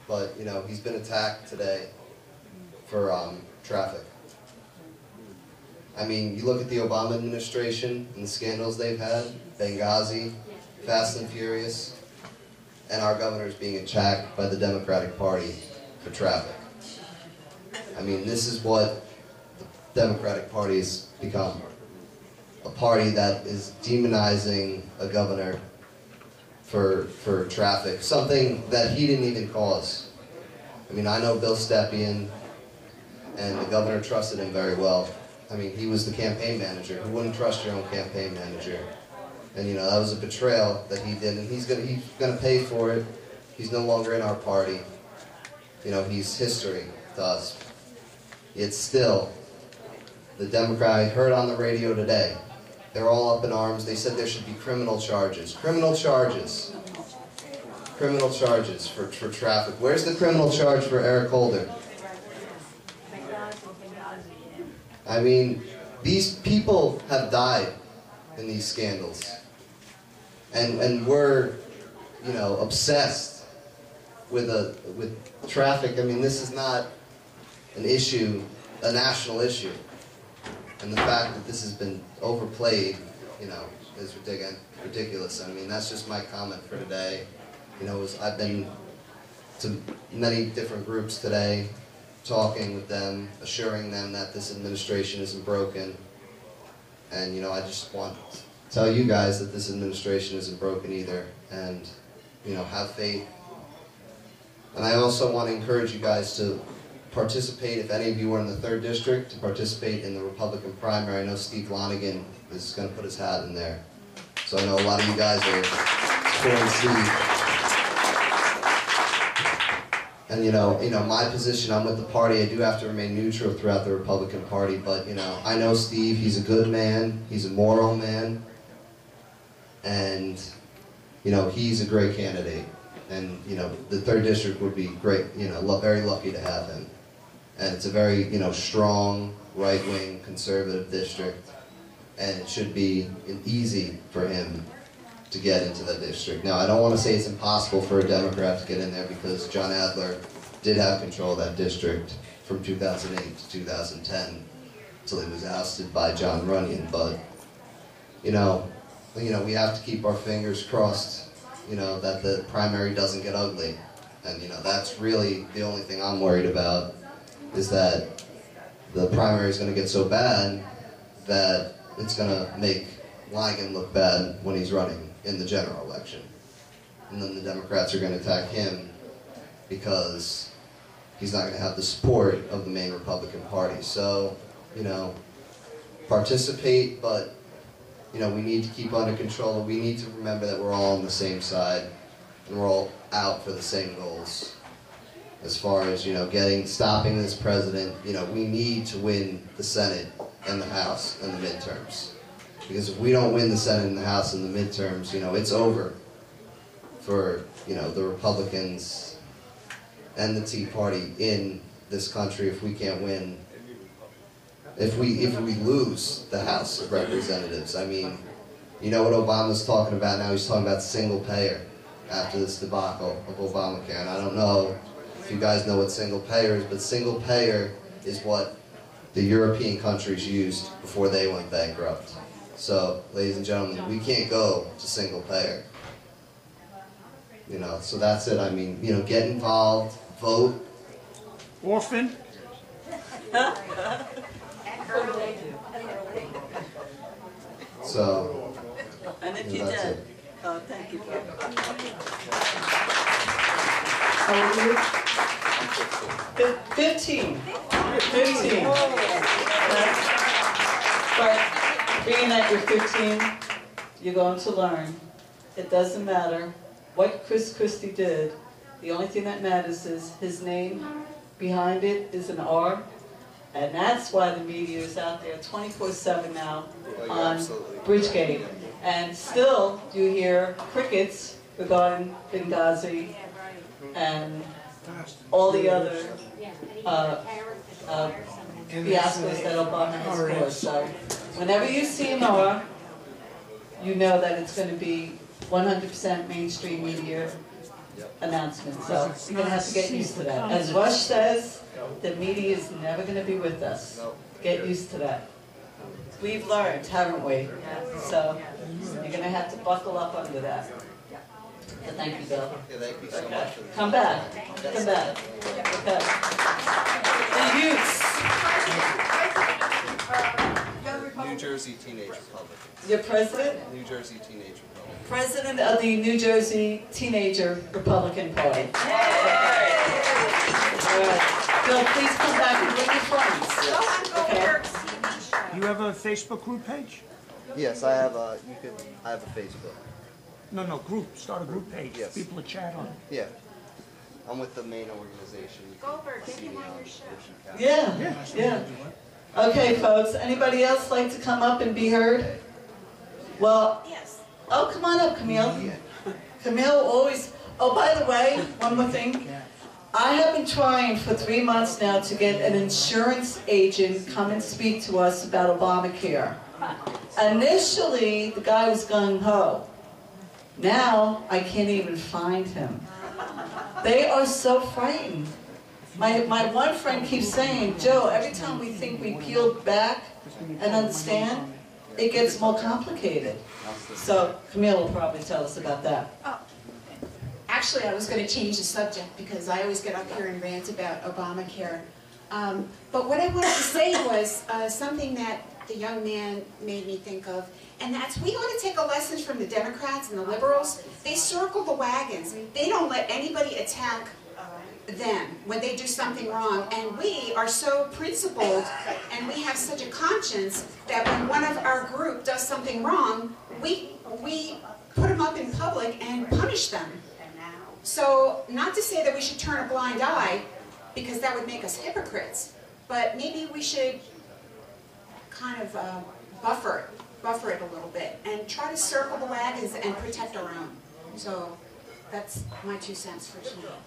But, he's been attacked today for traffic. I mean, you look at the Obama administration and the scandals they've had, Benghazi, Fast and Furious, and our governor's being attacked by the Democratic Party for traffic. I mean, this is what the Democratic Party has become. A party that is demonizing a governor for traffic, something that he didn't even cause. I mean, I know Bill Stepien, and the governor trusted him very well. I mean, he was the campaign manager. Who wouldn't trust your own campaign manager? And that was a betrayal that he did, and he's gonna pay for it. He's no longer in our party. He's history to us. Yet still, the Democrat, I heard on the radio today, they're all up in arms. They said there should be criminal charges. Criminal charges. Criminal charges for traffic. Where's the criminal charge for Eric Holder? I mean, these people have died in these scandals. And we're, obsessed with traffic. I mean, this is not an issue, a national issue. And the fact that this has been overplayed, is ridiculous. I mean, that's just my comment for today. I've been to many different groups today, talking with them, assuring them that this administration isn't broken. And, I just want to tell you guys that this administration isn't broken either. And, have faith. And I also want to encourage you guys to participate, if any of you are in the 3rd District, to participate in the Republican primary. I know Steve Lonigan is going to put his hat in there. So I know a lot of you guys are supporting Steve. And my position, I'm with the party. I do have to remain neutral throughout the Republican Party, but I know Steve, he's a good man, he's a moral man, and he's a great candidate. And the 3rd District would be great, very lucky to have him. And it's a very, strong, right-wing, conservative district, and it should be easy for him to get into that district. Now, I don't want to say it's impossible for a Democrat to get in there, because John Adler did have control of that district from 2008 to 2010 until he was ousted by John Runyon. But we have to keep our fingers crossed, that the primary doesn't get ugly. And that's really the only thing I'm worried about, is that the primary is going to get so bad that it's going to make Lonigan look bad when he's running in the general election. And then the Democrats are going to attack him because he's not going to have the support of the Maine Republican Party. So, participate, but, we need to keep under control. We need to remember that we're all on the same side, and we're all out for the same goals. As far as, stopping this president, we need to win the Senate and the House and the midterms. Because if we don't win the Senate and the House and the midterms, it's over. for, you know, the Republicans and the Tea Party in this country if we can't win, if we lose the House of Representatives. I mean, you know what Obama's talking about now? He's talking about single payer after this debacle of Obamacare. And I don't know if you guys know what single payer is, but single payer is what the European countries used before they went bankrupt. So, ladies and gentlemen, we can't go to single payer. You know, so that's it. I mean, you know, get involved, vote. Orphan. So, And if you that's did, it. oh, thank you. How old are you? 15. 15. But being that you're 15, you're going to learn. It doesn't matter what Chris Christie did. The only thing that matters is his name behind it is an R. And that's why the media is out there 24/7 now on Bridgegate. And still you hear crickets regarding Benghazi and all the other fiascos that Obama has caused. So whenever you see an R, you know that it's going to be 100% mainstream media announcement. So you're going to have to get used to that. As Rush says, the media is never going to be with us. Get used to that. We've learned, haven't we? So you're going to have to buckle up under that. So thank you, Bill. Yeah, thank you so Okay. much for this. Come back. Come back. Okay. The youths. New Jersey Teenage Republican. Your president? New Jersey Teenage Republican. President of the New Jersey Teenager Republican Party. All right. Bill, please come back and bring your friends. Okay. You have a Facebook group page? Yes, I have a Facebook. No, group. Start a group page. Yes. People to chat on. Yeah. I'm with the main organization. Goldberg, give me one of your shows. Yeah. Okay, folks. Anybody else like to come up and be heard? Well, Yes. oh, come on up, Camille. Camille always, oh, by the way, one more thing. I have been trying for 3 months now to get an insurance agent come and speak to us about Obamacare. Initially, the guy was gung-ho. Now, I can't even find him. They are so frightened. My one friend keeps saying, Joe, every time we think we peeled back and understand, it gets more complicated. So Camille will probably tell us about that. Actually, I was going to change the subject because I always get up here and rant about Obamacare. But what I wanted to say was something that the young man made me think of, and that's we ought to take a lesson from the Democrats and the liberals. They circle the wagons. They don't let anybody attack them when they do something wrong, and we are so principled and we have such a conscience that when one of our group does something wrong, we put them up in public and punish them. So not to say that we should turn a blind eye, because that would make us hypocrites, but maybe we should kind of buffer it a little bit and try to circle the wagons and protect our own. So that's my 2 cents for tonight.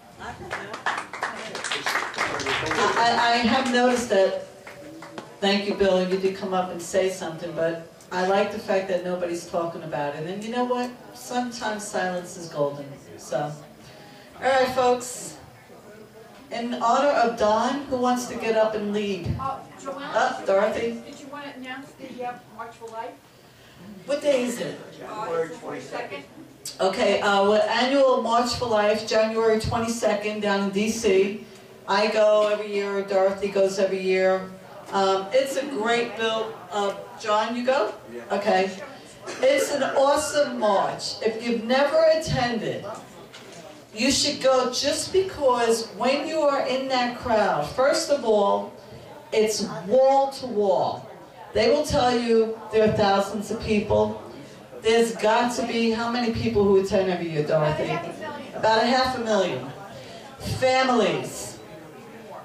I have noticed that, thank you, Bill, you did come up and say something, but I like the fact that nobody's talking about it. And you know what? Sometimes silence is golden. So, all right, folks. In honor of Don, who wants to get up and lead? Joanne, Dorothy. did you want to announce the Watchful Life? What day is it? January 22nd. Okay, our annual March for Life, January 22nd, down in D.C. I go every year, Dorothy goes every year. It's a great bill. John, you go? Okay. It's an awesome march. If you've never attended, you should go just because when you are in that crowd, first of all, it's wall to wall. They will tell you there are thousands of people. There's got to be, how many people who attend every year, Dorothy? About 500,000. Families.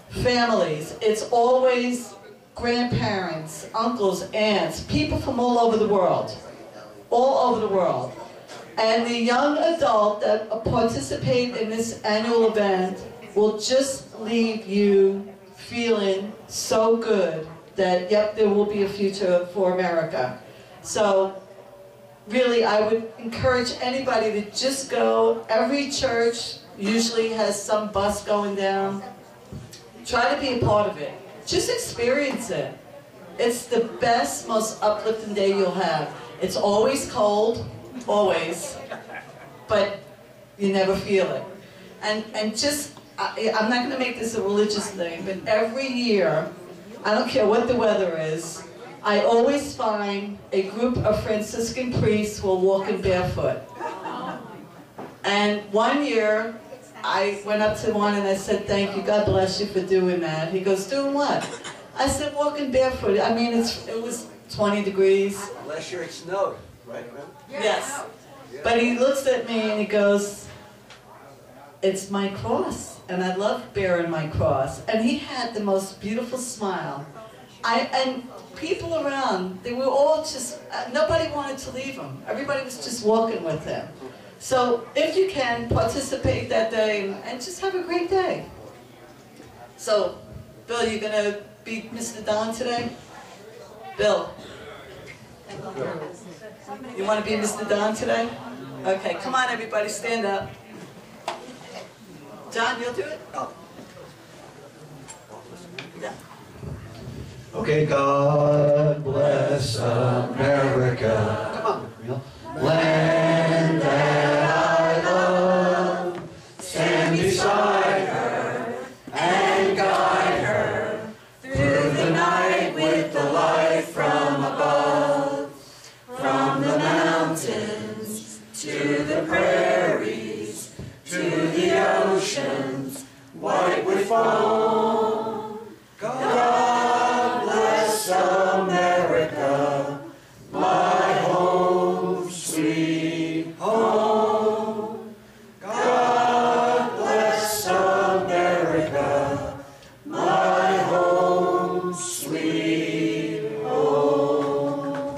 Families. It's always grandparents, uncles, aunts, people from all over the world. All over the world. And the young adult that participate in this annual event will just leave you feeling so good that, yep, there will be a future for America. So really, I would encourage anybody to just go. Every church usually has some bus going down. Try to be a part of it. Just experience it. It's the best, most uplifting day you'll have. It's always cold, always, but you never feel it. And just, I'm not going to make this a religious thing, but every year, I don't care what the weather is, I always find a group of Franciscan priests who are walking barefoot. And one year, I went up to one and I said, "Thank you, God bless you for doing that." He goes, "Doing what?" I said, "Walking barefoot." I mean, it was 20 degrees. Last year it snowed, right? Yes. But he looks at me and he goes, "It's my cross, and I love bearing my cross." And he had the most beautiful smile. And people around, they were all just, nobody wanted to leave him. Everybody was just walking with him. So if you can, participate that day and just have a great day. So, Bill, you're going to be Mr. Don today? Bill. You want to be Mr. Don today? Okay, come on everybody, stand up. John, you'll do it? Oh. Yeah. Okay, God bless America. Come on. Land that I love, stand beside her and guide her through the night with the light from above. From the mountains to the prairies, to the oceans, white with foam. God bless America, my home, sweet home. God bless America, my home, sweet home.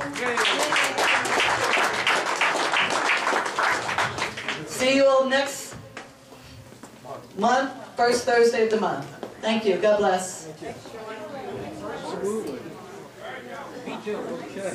See you all next month, first Thursday of the month. Thank you. God bless. Me too. Okay.